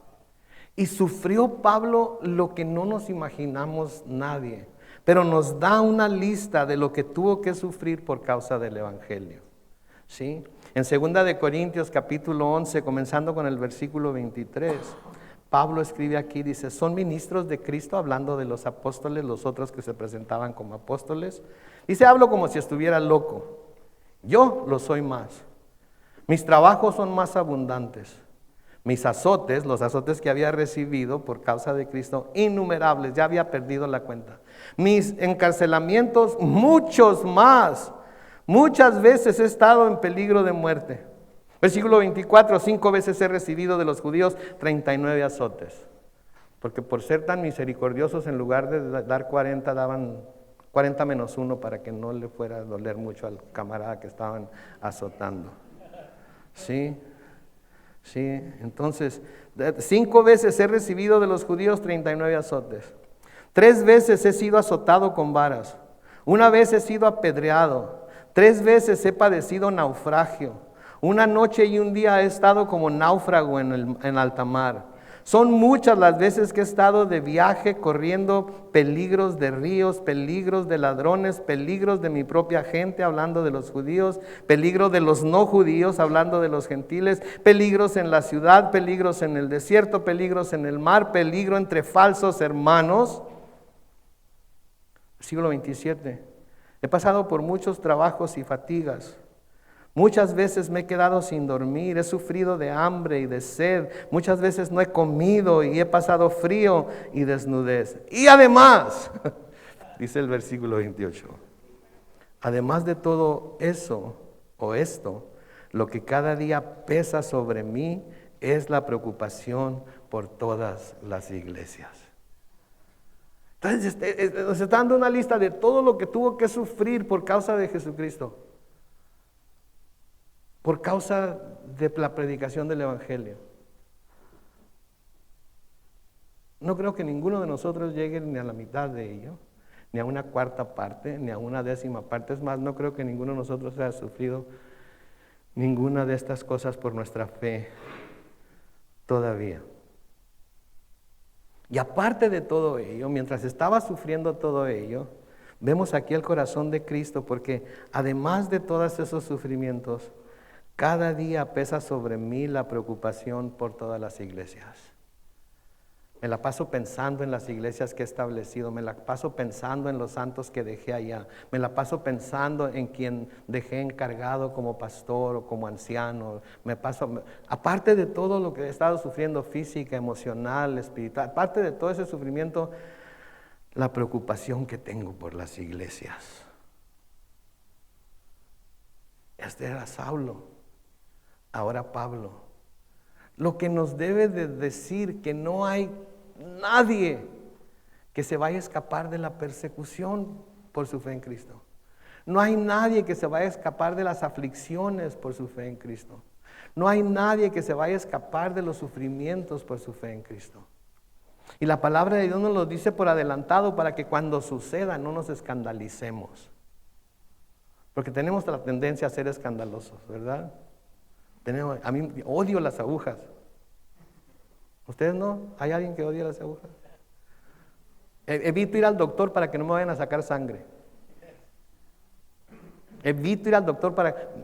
Y sufrió Pablo lo que no nos imaginamos nadie, pero nos da una lista de lo que tuvo que sufrir por causa del Evangelio. ¿Sí? En 2 de Corintios capítulo 11, comenzando con el versículo 23, Pablo escribe aquí, dice, son ministros de Cristo, hablando de los apóstoles, los otros que se presentaban como apóstoles. Dice, hablo como si estuviera loco. Yo lo soy más. Mis trabajos son más abundantes. Mis azotes, los azotes que había recibido por causa de Cristo, innumerables, ya había perdido la cuenta. Mis encarcelamientos, muchos más. Muchas veces he estado en peligro de muerte. Versículo 24, 5 veces he recibido de los judíos 39 azotes. Porque por ser tan misericordiosos, en lugar de dar 40, daban 40 menos 1 para que no le fuera a doler mucho al camarada que estaban azotando. ¿Sí? Sí, entonces, 5 veces he recibido de los judíos 39 azotes. 3 veces he sido azotado con varas. 1 vez he sido apedreado. 3 veces he padecido naufragio. 1 noche y 1 día he estado como náufrago en alta mar. Son muchas las veces que he estado de viaje corriendo peligros de ríos, peligros de ladrones, peligros de mi propia gente, hablando de los judíos, peligros de los no judíos, hablando de los gentiles, peligros en la ciudad, peligros en el desierto, peligros en el mar, peligro entre falsos hermanos. Versículo 27. He pasado por muchos trabajos y fatigas. Muchas veces me he quedado sin dormir, he sufrido de hambre y de sed. Muchas veces no he comido y he pasado frío y desnudez. Y además, dice el versículo 28, además de todo eso o esto, lo que cada día pesa sobre mí es la preocupación por todas las iglesias. Entonces, nos está dando una lista de todo lo que tuvo que sufrir por causa de Jesucristo. Por causa de la predicación del Evangelio. No creo que ninguno de nosotros llegue ni a la mitad de ello, ni a 1/4 parte, ni a 1/10 parte. Es más, no creo que ninguno de nosotros haya sufrido ninguna de estas cosas por nuestra fe todavía. Y aparte de todo ello, mientras estaba sufriendo todo ello, vemos aquí el corazón de Cristo, porque además de todos esos sufrimientos, cada día pesa sobre mí la preocupación por todas las iglesias. Me la paso pensando en las iglesias que he establecido, me la paso pensando en los santos que dejé allá, me la paso pensando en quien dejé encargado como pastor o como anciano. Aparte de todo lo que he estado sufriendo física, emocional, espiritual, aparte de todo ese sufrimiento, la preocupación que tengo por las iglesias. Este era Saulo. Ahora Pablo, lo que nos debe de decir que no hay nadie que se vaya a escapar de la persecución por su fe en Cristo. No hay nadie que se vaya a escapar de las aflicciones por su fe en Cristo. No hay nadie que se vaya a escapar de los sufrimientos por su fe en Cristo. Y la palabra de Dios nos lo dice por adelantado para que cuando suceda no nos escandalicemos. Porque tenemos la tendencia a ser escandalosos, ¿verdad? A mí odio las agujas. ¿Ustedes no? ¿Hay alguien que odia las agujas? Evito ir al doctor para que no me vayan a sacar sangre. Evito ir al doctor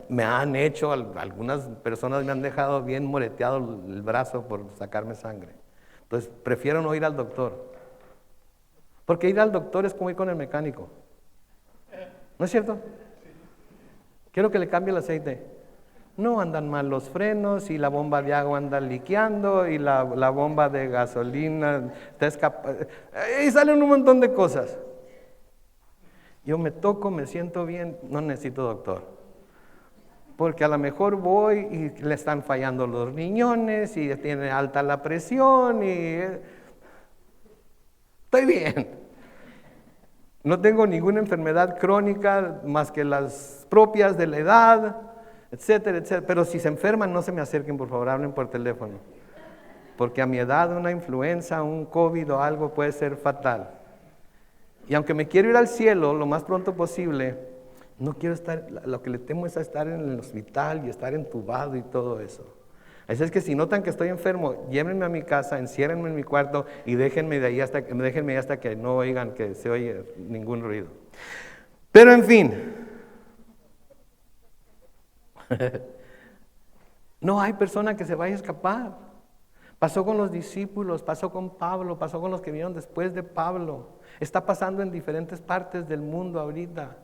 me han hecho, algunas personas me han dejado bien moreteado el brazo por sacarme sangre. Entonces prefiero no ir al doctor. Porque ir al doctor es como ir con el mecánico. ¿No es cierto? Quiero que le cambie el aceite. No, andan mal los frenos y la bomba de agua anda liqueando y la bomba de gasolina está escapando. Y salen un montón de cosas. Yo me toco, me siento bien, no necesito doctor. Porque a lo mejor voy y le están fallando los riñones y tiene alta la presión y estoy bien. No tengo ninguna enfermedad crónica más que las propias de la edad, etcétera, etcétera. Pero si se enferman, no se me acerquen, por favor, hablen por teléfono. Porque a mi edad una influenza, un COVID o algo puede ser fatal. Y aunque me quiero ir al cielo lo más pronto posible, no quiero estar, lo que le temo es a estar en el hospital y estar entubado y todo eso. Así es que si notan que estoy enfermo, llévenme a mi casa, enciérrenme en mi cuarto y déjenme ahí hasta que no oigan que se oye ningún ruido. Pero en fin, no hay persona que se vaya a escapar. Pasó con los discípulos, pasó con Pablo, pasó con los que vieron después de Pablo. Está pasando en diferentes partes del mundo ahorita.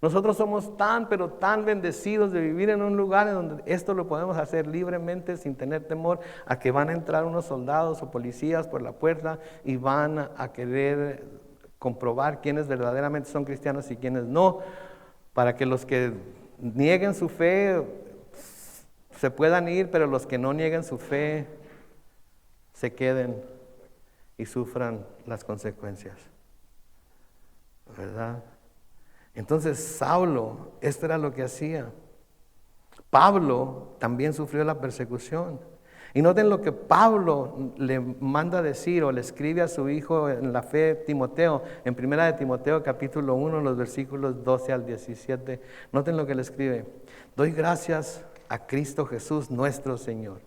Nosotros somos pero tan bendecidos de vivir en un lugar en donde esto lo podemos hacer libremente sin tener temor a que van a entrar unos soldados o policías por la puerta y van a querer comprobar quiénes verdaderamente son cristianos y quiénes no, para que los que nieguen su fe se puedan ir, pero los que no nieguen su fe se queden y sufran las consecuencias, ¿verdad? Entonces Saulo, esto era lo que hacía. Pablo también sufrió la persecución. Y noten lo que Pablo le manda decir o le escribe a su hijo en la fe, Timoteo, en 1 de Timoteo capítulo 1, los versículos 12 al 17. Noten lo que le escribe. Doy gracias a Cristo Jesús nuestro Señor,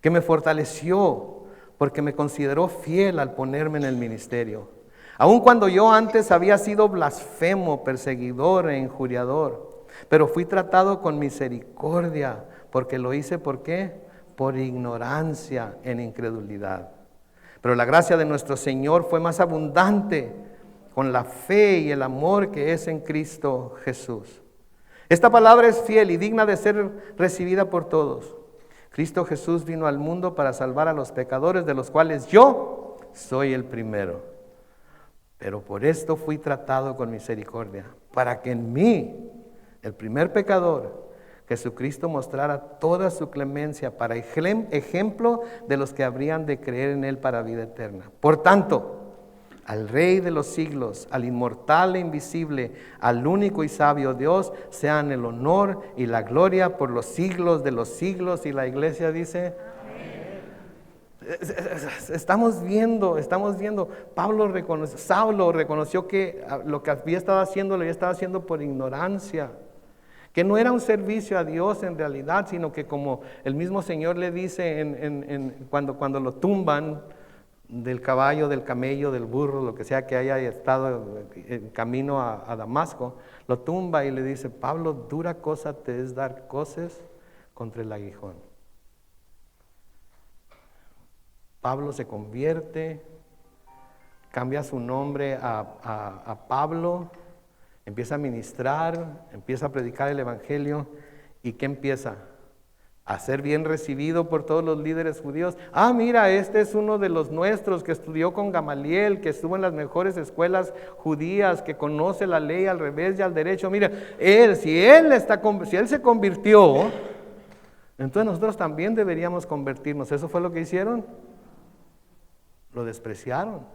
que me fortaleció porque me consideró fiel al ponerme en el ministerio. Aun cuando yo antes había sido blasfemo, perseguidor e injuriador, pero fui tratado con misericordia, porque lo hice, ¿por qué? Por ignorancia en incredulidad. Pero la gracia de nuestro Señor fue más abundante con la fe y el amor que es en Cristo Jesús. Esta palabra es fiel y digna de ser recibida por todos. Cristo Jesús vino al mundo para salvar a los pecadores, de los cuales yo soy el primero. Pero por esto fui tratado con misericordia, para que en mí, el primer pecador, Jesucristo mostrara toda su clemencia para ejemplo de los que habrían de creer en Él para vida eterna. Por tanto, al Rey de los siglos, al inmortal e invisible, al único y sabio Dios, sean el honor y la gloria por los siglos de los siglos. Y la iglesia dice... Estamos viendo, Saulo reconoció que lo que había estado haciendo, lo había estado haciendo por ignorancia, que no era un servicio a Dios en realidad, sino que como el mismo Señor le dice cuando lo tumban del caballo, del camello, del burro, lo que sea que haya estado en camino a Damasco, lo tumba y le dice, Pablo, dura cosa te es dar coces contra el aguijón. Pablo se convierte, cambia su nombre a Pablo, empieza a ministrar, empieza a predicar el evangelio. ¿Y qué empieza? A ser bien recibido por todos los líderes judíos. Mira, este es uno de los nuestros que estudió con Gamaliel, que estuvo en las mejores escuelas judías, que conoce la ley al revés y al derecho. Mira, si él se convirtió, entonces nosotros también deberíamos convertirnos. ¿Eso fue lo que hicieron? Lo despreciaron,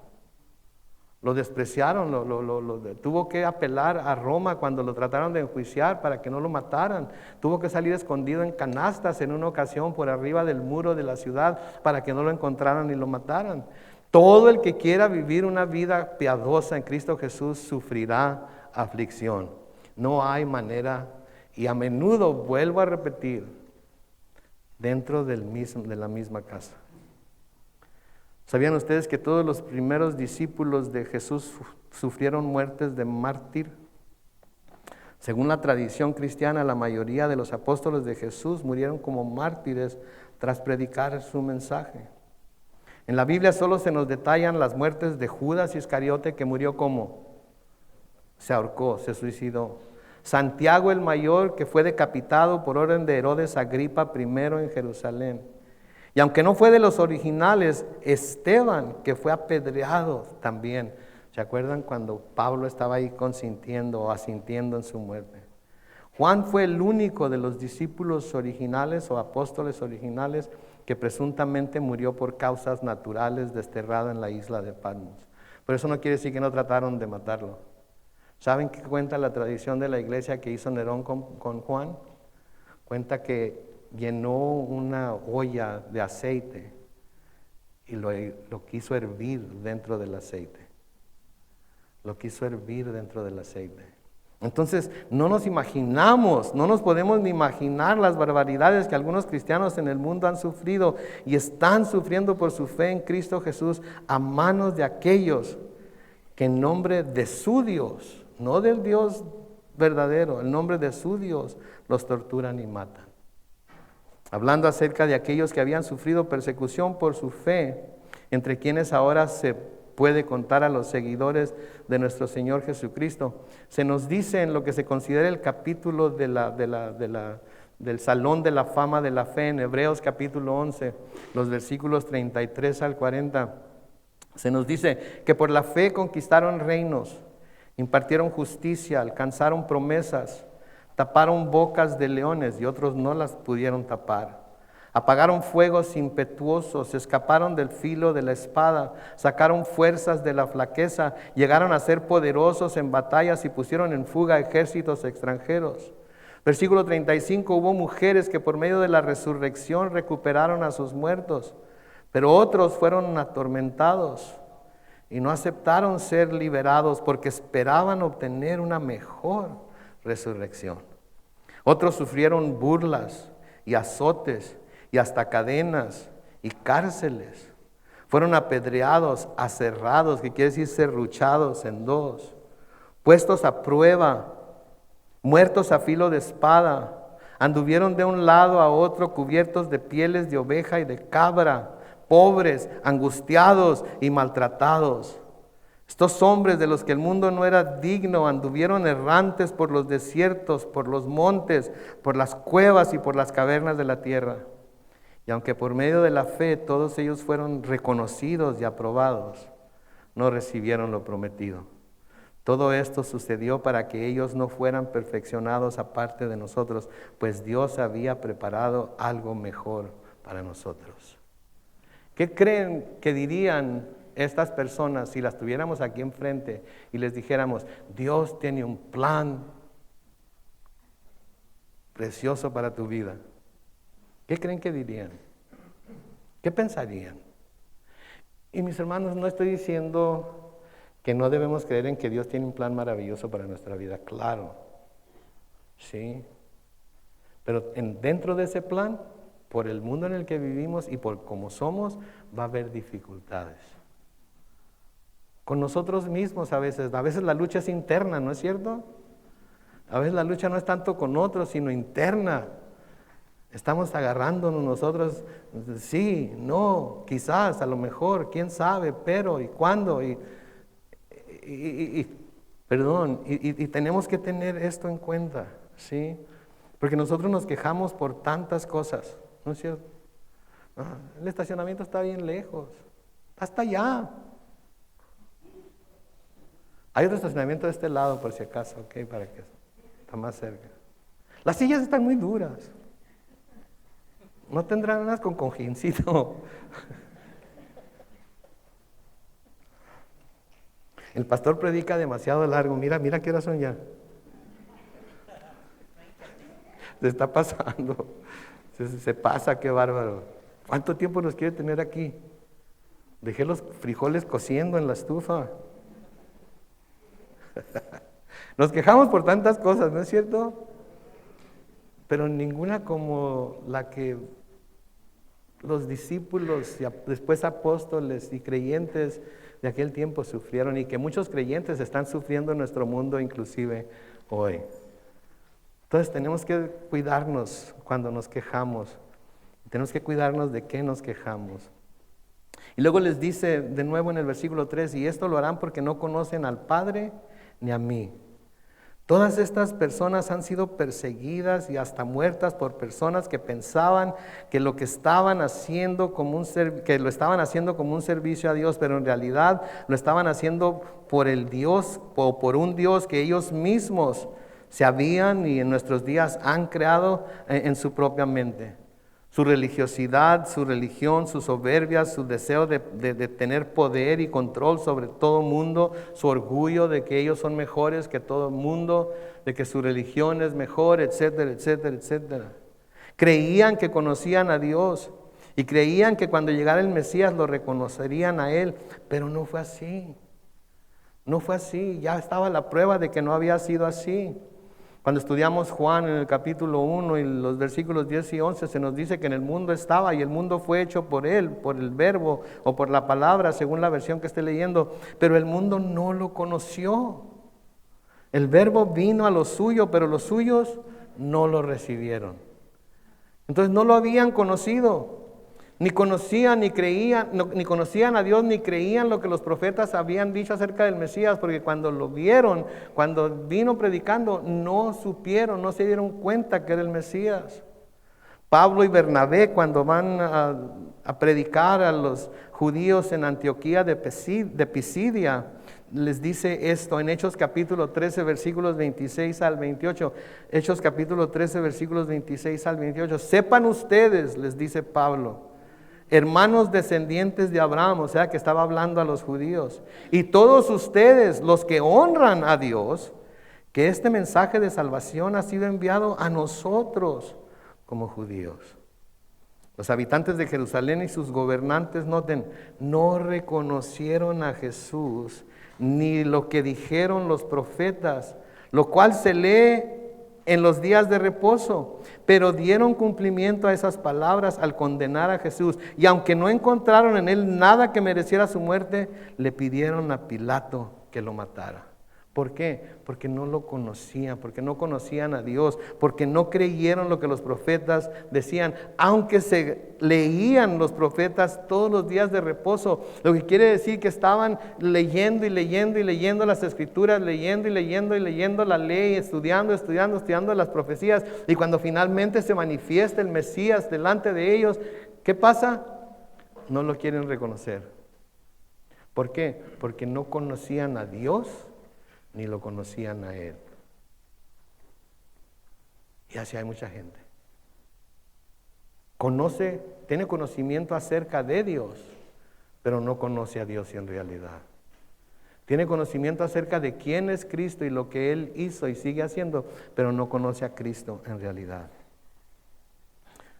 tuvo que apelar a Roma cuando lo trataron de enjuiciar para que no lo mataran. Tuvo que salir escondido en canastas en una ocasión por arriba del muro de la ciudad para que no lo encontraran y lo mataran. Todo el que quiera vivir una vida piadosa en Cristo Jesús sufrirá aflicción. No hay manera, y a menudo, vuelvo a repetir, dentro de la misma casa. ¿Sabían ustedes que todos los primeros discípulos de Jesús sufrieron muertes de mártir? Según la tradición cristiana, la mayoría de los apóstoles de Jesús murieron como mártires tras predicar su mensaje. En la Biblia solo se nos detallan las muertes de Judas Iscariote, que murió como se ahorcó, se suicidó. Santiago el mayor, que fue decapitado por orden de Herodes Agripa I en Jerusalén. Y aunque no fue de los originales, Esteban, que fue apedreado también. ¿Se acuerdan cuando Pablo estaba ahí consintiendo o asintiendo en su muerte? Juan fue el único de los discípulos originales o apóstoles originales que presuntamente murió por causas naturales, desterrado en la isla de Patmos. Pero eso no quiere decir que no trataron de matarlo. ¿Saben qué cuenta la tradición de la iglesia que hizo Nerón con Juan? Cuenta que llenó una olla de aceite y lo quiso hervir dentro del aceite. Lo quiso hervir dentro del aceite. Entonces, no nos imaginamos, no nos podemos ni imaginar las barbaridades que algunos cristianos en el mundo han sufrido y están sufriendo por su fe en Cristo Jesús a manos de aquellos que en nombre de su Dios, no del Dios verdadero, en nombre de su Dios, los torturan y matan. Hablando acerca de aquellos que habían sufrido persecución por su fe, entre quienes ahora se puede contar a los seguidores de nuestro Señor Jesucristo. Se nos dice en lo que se considera el capítulo del Salón de la Fama de la Fe, en Hebreos capítulo 11, los versículos 33 al 40, se nos dice que por la fe conquistaron reinos, impartieron justicia, alcanzaron promesas, taparon bocas de leones y otros no las pudieron tapar. Apagaron fuegos impetuosos, escaparon del filo de la espada, sacaron fuerzas de la flaqueza, llegaron a ser poderosos en batallas y pusieron en fuga ejércitos extranjeros. Versículo 35, hubo mujeres que por medio de la resurrección recuperaron a sus muertos, pero otros fueron atormentados y no aceptaron ser liberados porque esperaban obtener una mejor resurrección. Otros sufrieron burlas y azotes y hasta cadenas y cárceles. Fueron apedreados, aserrados, que quiere decir serruchados en dos, puestos a prueba, muertos a filo de espada, anduvieron de un lado a otro cubiertos de pieles de oveja y de cabra, pobres, angustiados y maltratados. Estos hombres de los que el mundo no era digno anduvieron errantes por los desiertos, por los montes, por las cuevas y por las cavernas de la tierra. Y aunque por medio de la fe todos ellos fueron reconocidos y aprobados, no recibieron lo prometido. Todo esto sucedió para que ellos no fueran perfeccionados aparte de nosotros, pues Dios había preparado algo mejor para nosotros. ¿Qué creen que dirían estas personas si las tuviéramos aquí enfrente y les dijéramos, Dios tiene un plan precioso para tu vida? ¿Qué creen que dirían? ¿Qué pensarían? Y mis hermanos, no estoy diciendo que no debemos creer en que Dios tiene un plan maravilloso para nuestra vida, claro, sí, pero dentro de ese plan, por el mundo en el que vivimos y por cómo somos, va a haber dificultades. Con nosotros mismos a veces la lucha es interna, ¿no es cierto? A veces la lucha no es tanto con otros, sino interna. Estamos agarrándonos nosotros, sí, no, quizás, a lo mejor, quién sabe, pero, ¿y cuándo? Y tenemos que tener esto en cuenta, ¿sí? Porque nosotros nos quejamos por tantas cosas, ¿no es cierto? El estacionamiento está bien lejos, hasta allá. Hay otro estacionamiento de este lado, por si acaso, ok, para que está más cerca. Las sillas están muy duras. No tendrán unas con cojincito. El pastor predica demasiado largo. Mira qué horas son ya. Se está pasando. Se pasa, qué bárbaro. ¿Cuánto tiempo nos quiere tener aquí? Dejé los frijoles cociendo en la estufa. Nos quejamos por tantas cosas, ¿no es cierto? Pero ninguna como la que los discípulos y después apóstoles y creyentes de aquel tiempo sufrieron y que muchos creyentes están sufriendo en nuestro mundo inclusive hoy. Entonces tenemos que cuidarnos cuando nos quejamos. Tenemos que cuidarnos de qué nos quejamos. Y luego les dice de nuevo en el versículo 3, y esto lo harán porque no conocen al Padre ni a mí. Todas estas personas han sido perseguidas y hasta muertas por personas que pensaban que lo que estaban haciendo que lo estaban haciendo como un servicio a Dios, pero en realidad lo estaban haciendo por el Dios o por un Dios que ellos mismos se habían y en nuestros días han creado en su propia mente. Su religiosidad, su religión, su soberbia, su deseo de tener poder y control sobre todo el mundo, su orgullo de que ellos son mejores que todo el mundo, de que su religión es mejor, etcétera, etcétera, etcétera. Creían que conocían a Dios y creían que cuando llegara el Mesías lo reconocerían a Él, pero no fue así. No fue así, ya estaba la prueba de que no había sido así. Cuando estudiamos Juan en el capítulo 1 y los versículos 10 y 11 se nos dice que en el mundo estaba y el mundo fue hecho por Él, por el verbo o por la palabra, según la versión que esté leyendo, pero el mundo no lo conoció. El verbo vino a lo suyo, pero los suyos no lo recibieron. Entonces no lo habían conocido. Ni conocían, ni creían, ni conocían a Dios, ni creían lo que los profetas habían dicho acerca del Mesías, porque cuando lo vieron, cuando vino predicando, no supieron, no se dieron cuenta que era el Mesías. Pablo y Bernabé, cuando van a predicar a los judíos en Antioquía de Pisidia, les dice esto en Hechos capítulo 13, versículos 26 al 28. Hechos capítulo 13, versículos 26 al 28. Sepan ustedes, les dice Pablo, hermanos descendientes de Abraham, o sea que estaba hablando a los judíos, y todos ustedes, los que honran a Dios, que este mensaje de salvación ha sido enviado a nosotros como judíos. Los habitantes de Jerusalén y sus gobernantes, noten, no reconocieron a Jesús ni lo que dijeron los profetas, lo cual se lee en los días de reposo, pero dieron cumplimiento a esas palabras al condenar a Jesús, y aunque no encontraron en él nada que mereciera su muerte, le pidieron a Pilato que lo matara. ¿Por qué? Porque no lo conocían, porque no conocían a Dios, porque no creyeron lo que los profetas decían, aunque se leían los profetas todos los días de reposo, lo que quiere decir que estaban leyendo y leyendo y leyendo las escrituras, leyendo y leyendo y leyendo la ley, estudiando las profecías, y cuando finalmente se manifiesta el Mesías delante de ellos, ¿qué pasa? No lo quieren reconocer. ¿Por qué? Porque no conocían a Dios ni lo conocían a Él. Y así hay mucha gente. Tiene conocimiento acerca de Dios, pero no conoce a Dios en realidad. Tiene conocimiento acerca de quién es Cristo y lo que Él hizo y sigue haciendo, pero no conoce a Cristo en realidad.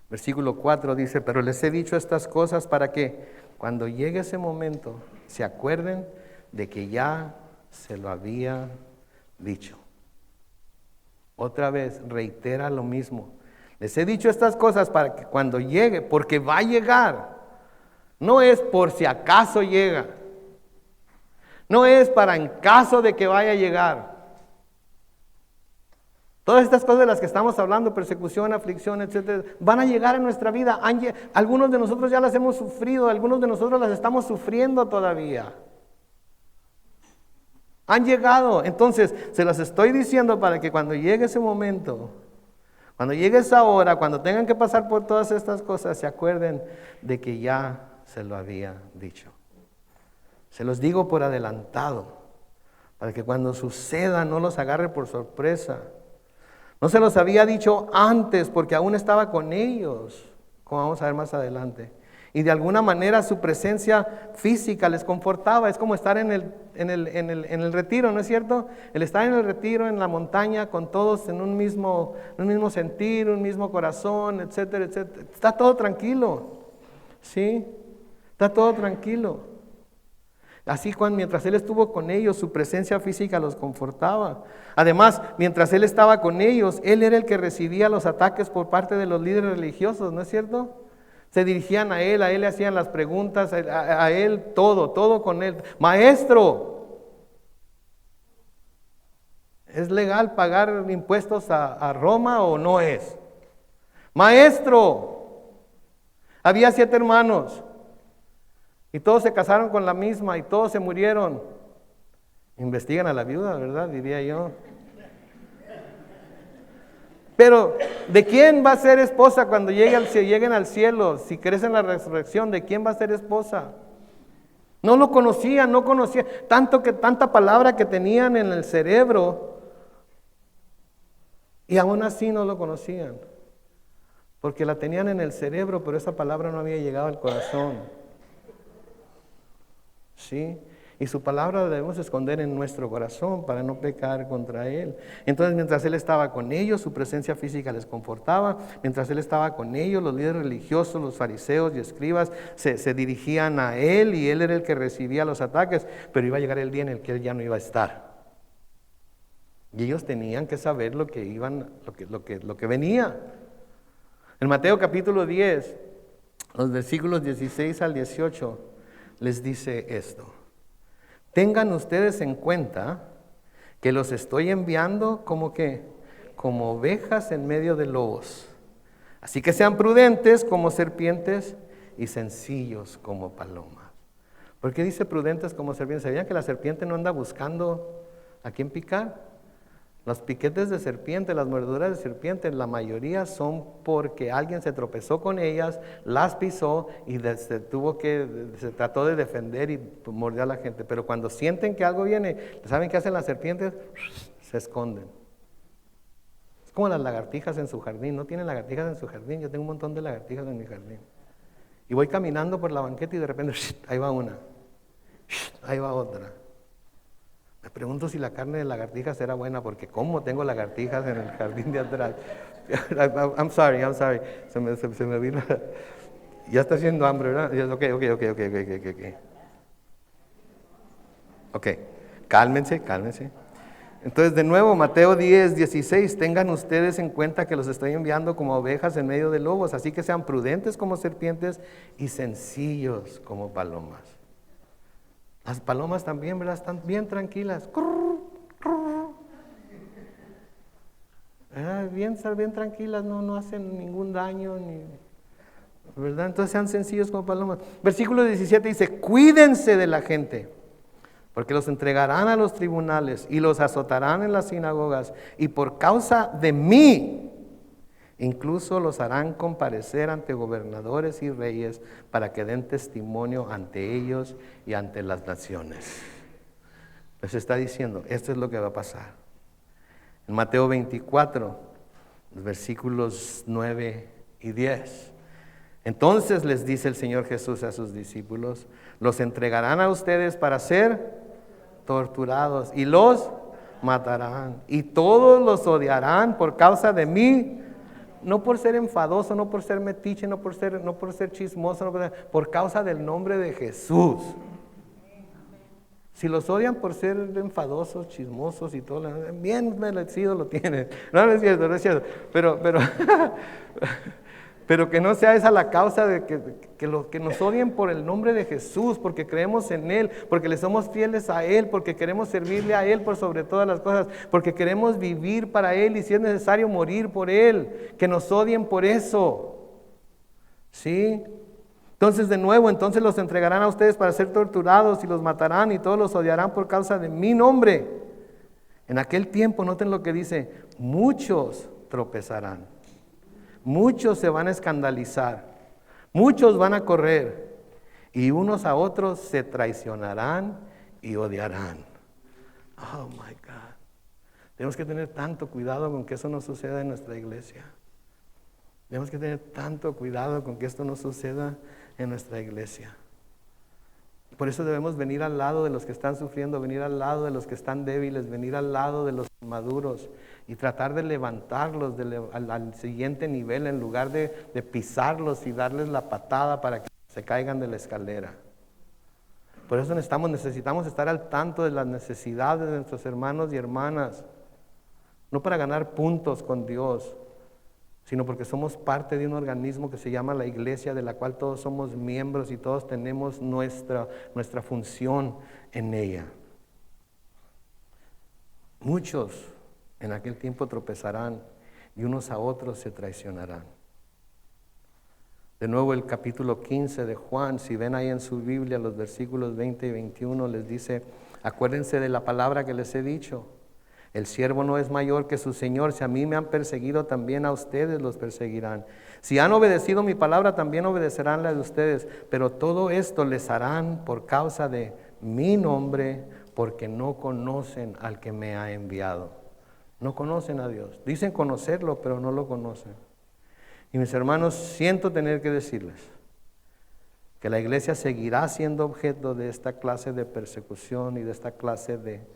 Versículo 4 dice, pero les he dicho estas cosas para que cuando llegue ese momento se acuerden de que ya se lo había dicho. Otra vez reitera lo mismo. Les he dicho estas cosas para que cuando llegue, porque va a llegar, no es por si acaso llega, no es para en caso de que vaya a llegar. Todas estas cosas de las que estamos hablando, persecución, aflicción, etcétera, van a llegar en nuestra vida. Algunos de nosotros ya las hemos sufrido, algunos de nosotros las estamos sufriendo todavía. Han llegado, entonces se los estoy diciendo para que cuando llegue ese momento, cuando llegue esa hora, cuando tengan que pasar por todas estas cosas, se acuerden de que ya se lo había dicho. Se los digo por adelantado, para que cuando suceda no los agarre por sorpresa. No se los había dicho antes porque aún estaba con ellos, como vamos a ver más adelante. Y de alguna manera su presencia física les confortaba. Es como estar en el retiro, ¿no es cierto? El estar en el retiro, en la montaña, con todos en un mismo sentir, un mismo corazón, etcétera, etcétera. Está todo tranquilo, ¿sí? Está todo tranquilo. Así mientras Él estuvo con ellos, su presencia física los confortaba. Además, mientras Él estaba con ellos, Él era el que recibía los ataques por parte de los líderes religiosos, ¿no es cierto? Se dirigían a Él le hacían las preguntas, a Él todo con Él. Maestro, ¿es legal pagar impuestos a Roma o no es? Maestro, había 7 hermanos y todos se casaron con la misma y todos se murieron. Investigan a la viuda, ¿verdad? Diría yo. Pero, ¿de quién va a ser esposa cuando lleguen al cielo? Si crees en la resurrección, ¿de quién va a ser esposa? No lo conocían, tanta palabra que tenían en el cerebro, y aún así no lo conocían. Porque la tenían en el cerebro, pero esa palabra no había llegado al corazón. ¿Sí? Y su palabra la debemos esconder en nuestro corazón para no pecar contra Él. Entonces, mientras Él estaba con ellos, su presencia física les confortaba. Mientras Él estaba con ellos, los líderes religiosos, los fariseos y escribas se dirigían a Él, y Él era el que recibía los ataques. Pero iba a llegar el día en el que Él ya no iba a estar. Y ellos tenían que saber lo que venía. En Mateo capítulo 10, los versículos 16 al 18, les dice esto: tengan ustedes en cuenta que los estoy enviando como ovejas en medio de lobos. Así que sean prudentes como serpientes y sencillos como palomas. ¿Por qué dice prudentes como serpientes? ¿Sabían que la serpiente no anda buscando a quién picar? Los piquetes de serpiente, las mordeduras de serpiente, la mayoría son porque alguien se tropezó con ellas, las pisó y se trató de defender y mordió a la gente. Pero cuando sienten que algo viene, ¿saben qué hacen las serpientes? Se esconden. Es como las lagartijas en su jardín. ¿No tienen lagartijas en su jardín? Yo tengo un montón de lagartijas en mi jardín. Y voy caminando por la banqueta y de repente, ahí va una, ahí va otra. Me pregunto si la carne de lagartijas era buena, porque ¿cómo tengo lagartijas en el jardín de atrás? I'm sorry. Se me vino. Ya está haciendo hambre, ¿verdad? Ok, cálmense. Entonces, de nuevo, Mateo 10, 16, tengan ustedes en cuenta que los estoy enviando como ovejas en medio de lobos, así que sean prudentes como serpientes y sencillos como palomas. Las palomas también, ¿verdad? Están bien tranquilas. Bien tranquilas, no hacen ningún daño, ¿verdad? Entonces sean sencillos como palomas. Versículo 17 dice: cuídense de la gente, porque los entregarán a los tribunales y los azotarán en las sinagogas, y por causa de mí incluso los harán comparecer ante gobernadores y reyes para que den testimonio ante ellos y ante las naciones. Les está diciendo, esto es lo que va a pasar. En Mateo 24, versículos 9 y 10. Entonces les dice el Señor Jesús a sus discípulos: los entregarán a ustedes para ser torturados y los matarán, y todos los odiarán por causa de mí. No por ser enfadoso, no por ser metiche, no por ser chismoso, por causa del nombre de Jesús. Si los odian por ser enfadosos, chismosos y todo, bien merecido lo tienen. No es cierto. Pero que no sea esa la causa de que nos odien por el nombre de Jesús, porque creemos en Él, porque le somos fieles a Él, porque queremos servirle a Él por sobre todas las cosas, porque queremos vivir para Él y si es necesario morir por Él, que nos odien por eso. ¿Sí? Entonces de nuevo, los entregarán a ustedes para ser torturados y los matarán y todos los odiarán por causa de mi nombre. En aquel tiempo, noten lo que dice, muchos tropezarán. Muchos se van a escandalizar, muchos van a correr y unos a otros se traicionarán y odiarán. Oh my God. Tenemos que tener tanto cuidado con que eso no suceda en nuestra iglesia. Tenemos que tener tanto cuidado con que esto no suceda en nuestra iglesia. Por eso debemos venir al lado de los que están sufriendo, venir al lado de los que están débiles, venir al lado de los maduros y tratar de levantarlos al siguiente nivel en lugar de pisarlos y darles la patada para que se caigan de la escalera. Por eso necesitamos estar al tanto de las necesidades de nuestros hermanos y hermanas, no para ganar puntos con Dios, sino porque somos parte de un organismo que se llama la iglesia, de la cual todos somos miembros y todos tenemos nuestra función en ella. Muchos en aquel tiempo tropezarán y unos a otros se traicionarán. De nuevo el capítulo 15 de Juan, si ven ahí en su Biblia los versículos 20 y 21, les dice: acuérdense de la palabra que les he dicho. El siervo no es mayor que su Señor. Si a mí me han perseguido, también a ustedes los perseguirán. Si han obedecido mi palabra, también obedecerán la de ustedes. Pero todo esto les harán por causa de mi nombre, porque no conocen al que me ha enviado. No conocen a Dios. Dicen conocerlo, pero no lo conocen. Y mis hermanos, siento tener que decirles que la iglesia seguirá siendo objeto de esta clase de persecución y de esta clase de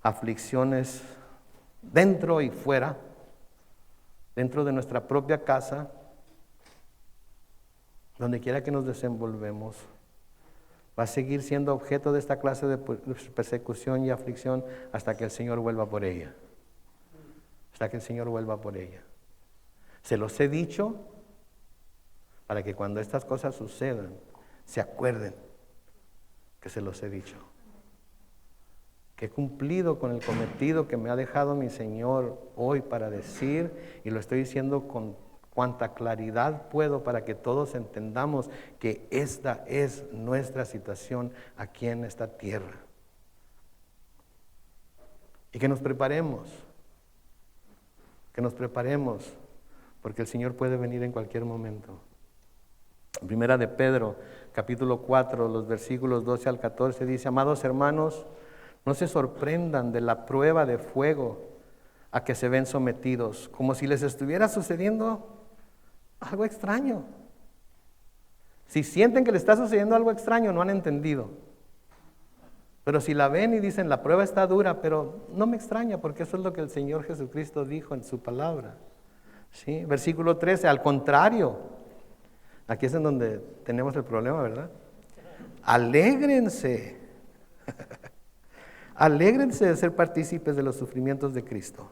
aflicciones dentro y fuera, dentro de nuestra propia casa, donde quiera que nos desenvolvemos. Va a seguir siendo objeto de esta clase de persecución y aflicción hasta que el Señor vuelva por ella. Hasta que el Señor vuelva por ella. Se los he dicho para que cuando estas cosas sucedan, se acuerden que se los he dicho. Que he cumplido con el cometido que me ha dejado mi Señor hoy para decir, y lo estoy diciendo con cuanta claridad puedo para que todos entendamos que esta es nuestra situación aquí en esta tierra. Y que nos preparemos, porque el Señor puede venir en cualquier momento. Primera de Pedro, capítulo 4, los versículos 12 al 14, dice: amados hermanos, no se sorprendan de la prueba de fuego a que se ven sometidos, como si les estuviera sucediendo algo extraño. Si sienten que les está sucediendo algo extraño, no han entendido. Pero si la ven y dicen, la prueba está dura, pero no me extraña, porque eso es lo que el Señor Jesucristo dijo en su palabra. ¿Sí? Versículo 13, al contrario, aquí es en donde tenemos el problema, ¿verdad? Alégrense. Alégrense de ser partícipes de los sufrimientos de Cristo,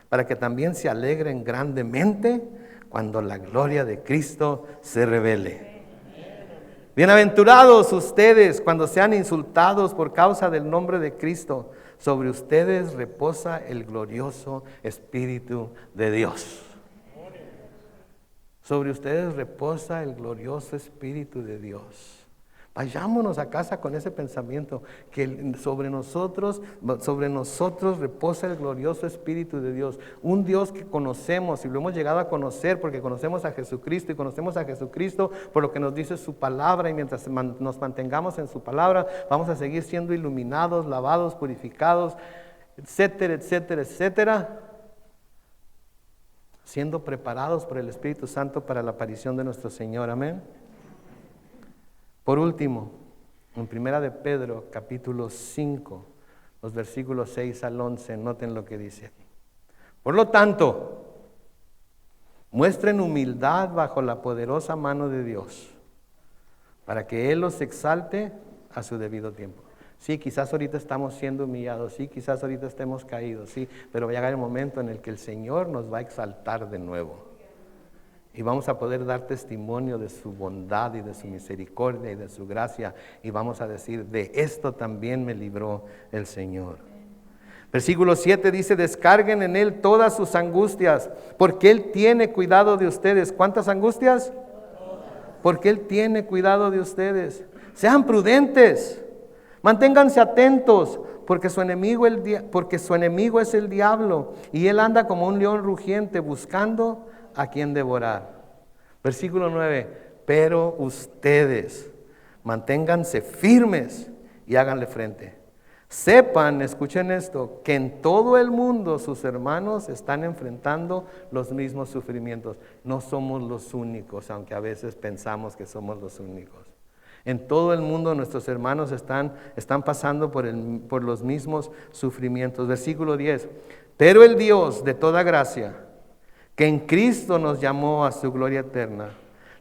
para que también se alegren grandemente cuando la gloria de Cristo se revele. Bienaventurados ustedes cuando sean insultados por causa del nombre de Cristo. Sobre ustedes reposa el glorioso Espíritu de Dios. Sobre ustedes reposa el glorioso Espíritu de Dios. Vayámonos a casa con ese pensamiento, que sobre nosotros reposa el glorioso Espíritu de Dios. Un Dios que conocemos y lo hemos llegado a conocer porque conocemos a Jesucristo, y conocemos a Jesucristo por lo que nos dice su palabra, y mientras nos mantengamos en su palabra vamos a seguir siendo iluminados, lavados, purificados, etcétera, etcétera, etcétera, siendo preparados por el Espíritu Santo para la aparición de nuestro Señor. Amén. Por último, en Primera de Pedro, capítulo 5, los versículos 6 al 11, noten lo que dice aquí. Por lo tanto, muestren humildad bajo la poderosa mano de Dios, para que Él los exalte a su debido tiempo. Sí, quizás ahorita estamos siendo humillados, sí, quizás ahorita estemos caídos, sí, pero va a llegar el momento en el que el Señor nos va a exaltar de nuevo. Y vamos a poder dar testimonio de su bondad y de su misericordia y de su gracia. Y vamos a decir, de esto también me libró el Señor. Versículo 7 dice, descarguen en Él todas sus angustias, porque Él tiene cuidado de ustedes. ¿Cuántas angustias? Porque Él tiene cuidado de ustedes. Sean prudentes, manténganse atentos, porque su enemigo es el diablo, y él anda como un león rugiente buscando a quien devorar. Versículo 9, pero ustedes manténganse firmes y háganle frente. Sepan, escuchen esto, que en todo el mundo sus hermanos están enfrentando los mismos sufrimientos. No somos los únicos, aunque a veces pensamos que somos los únicos. En todo el mundo nuestros hermanos están pasando por los mismos sufrimientos. Versículo 10, pero el Dios de toda gracia, que en Cristo nos llamó a su gloria eterna,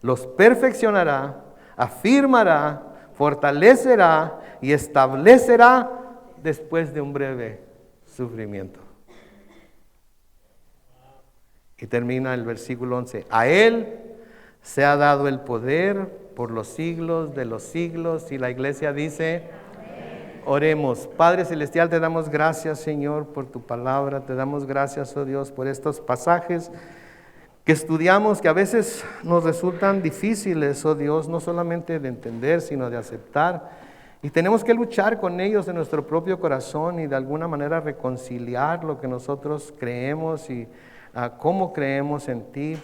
los perfeccionará, afirmará, fortalecerá y establecerá después de un breve sufrimiento. Y termina el versículo 11. A Él se ha dado el poder por los siglos de los siglos. Y la iglesia dice, amén. Oremos. Padre Celestial, te damos gracias, Señor, por tu palabra. Te damos gracias, oh Dios, por estos pasajes que estudiamos, que a veces nos resultan difíciles, oh Dios, no solamente de entender, sino de aceptar. Y tenemos que luchar con ellos en nuestro propio corazón y de alguna manera reconciliar lo que nosotros creemos y cómo creemos en ti,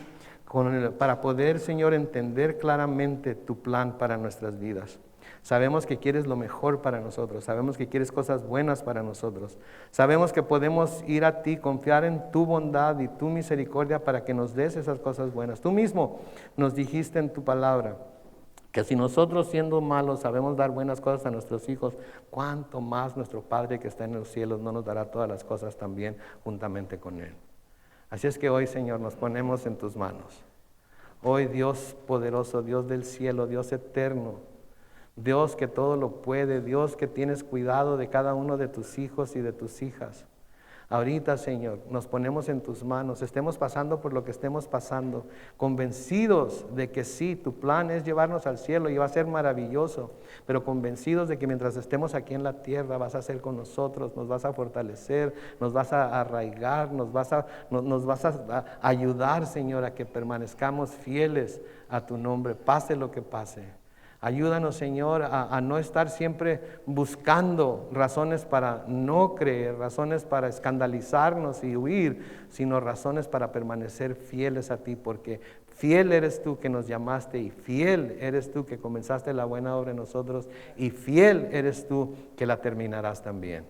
para poder, Señor, entender claramente tu plan para nuestras vidas. Sabemos que quieres lo mejor para nosotros, sabemos que quieres cosas buenas para nosotros, sabemos que podemos ir a ti, confiar en tu bondad y tu misericordia para que nos des esas cosas buenas. Tú mismo nos dijiste en tu palabra que si nosotros siendo malos sabemos dar buenas cosas a nuestros hijos, cuánto más nuestro Padre que está en los cielos no nos dará todas las cosas también juntamente con Él. Así es que hoy, Señor, nos ponemos en tus manos. Hoy, Dios poderoso, Dios del cielo, Dios eterno, Dios que todo lo puede, Dios que tienes cuidado de cada uno de tus hijos y de tus hijas. Ahorita, Señor, nos ponemos en tus manos, estemos pasando por lo que estemos pasando, convencidos de que sí, tu plan es llevarnos al cielo y va a ser maravilloso, pero convencidos de que mientras estemos aquí en la tierra vas a ser con nosotros, nos vas a fortalecer, nos vas a arraigar, nos vas a ayudar, Señor, a que permanezcamos fieles a tu nombre, pase lo que pase. Ayúdanos, Señor, a no estar siempre buscando razones para no creer, razones para escandalizarnos y huir, sino razones para permanecer fieles a ti, porque fiel eres tú que nos llamaste y fiel eres tú que comenzaste la buena obra en nosotros y fiel eres tú que la terminarás también.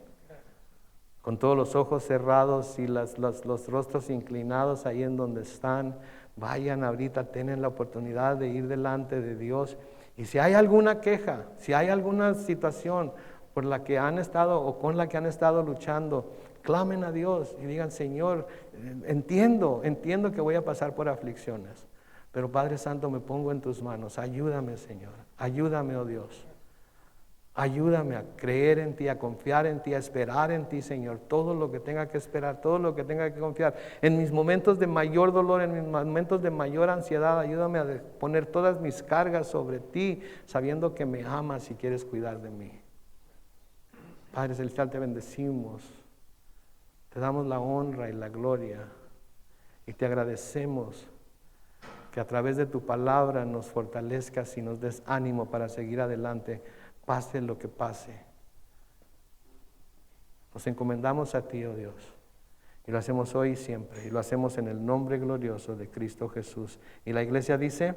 Con todos los ojos cerrados y los rostros inclinados ahí en donde están, vayan ahorita, tienen la oportunidad de ir delante de Dios. Y si hay alguna queja, si hay alguna situación por la que han estado o con la que han estado luchando, clamen a Dios y digan, Señor, entiendo que voy a pasar por aflicciones, pero Padre Santo, me pongo en tus manos, ayúdame, Señor, ayúdame, oh Dios. Ayúdame a creer en ti, a confiar en ti, a esperar en ti, Señor. Todo lo que tenga que esperar, todo lo que tenga que confiar. En mis momentos de mayor dolor, en mis momentos de mayor ansiedad, ayúdame a poner todas mis cargas sobre ti, sabiendo que me amas y quieres cuidar de mí. Padre Celestial, te bendecimos. Te damos la honra y la gloria. Y te agradecemos que a través de tu palabra nos fortalezcas y nos des ánimo para seguir adelante. Pase lo que pase. Nos encomendamos a ti, oh Dios. Y lo hacemos hoy y siempre. Y lo hacemos en el nombre glorioso de Cristo Jesús. Y la iglesia dice...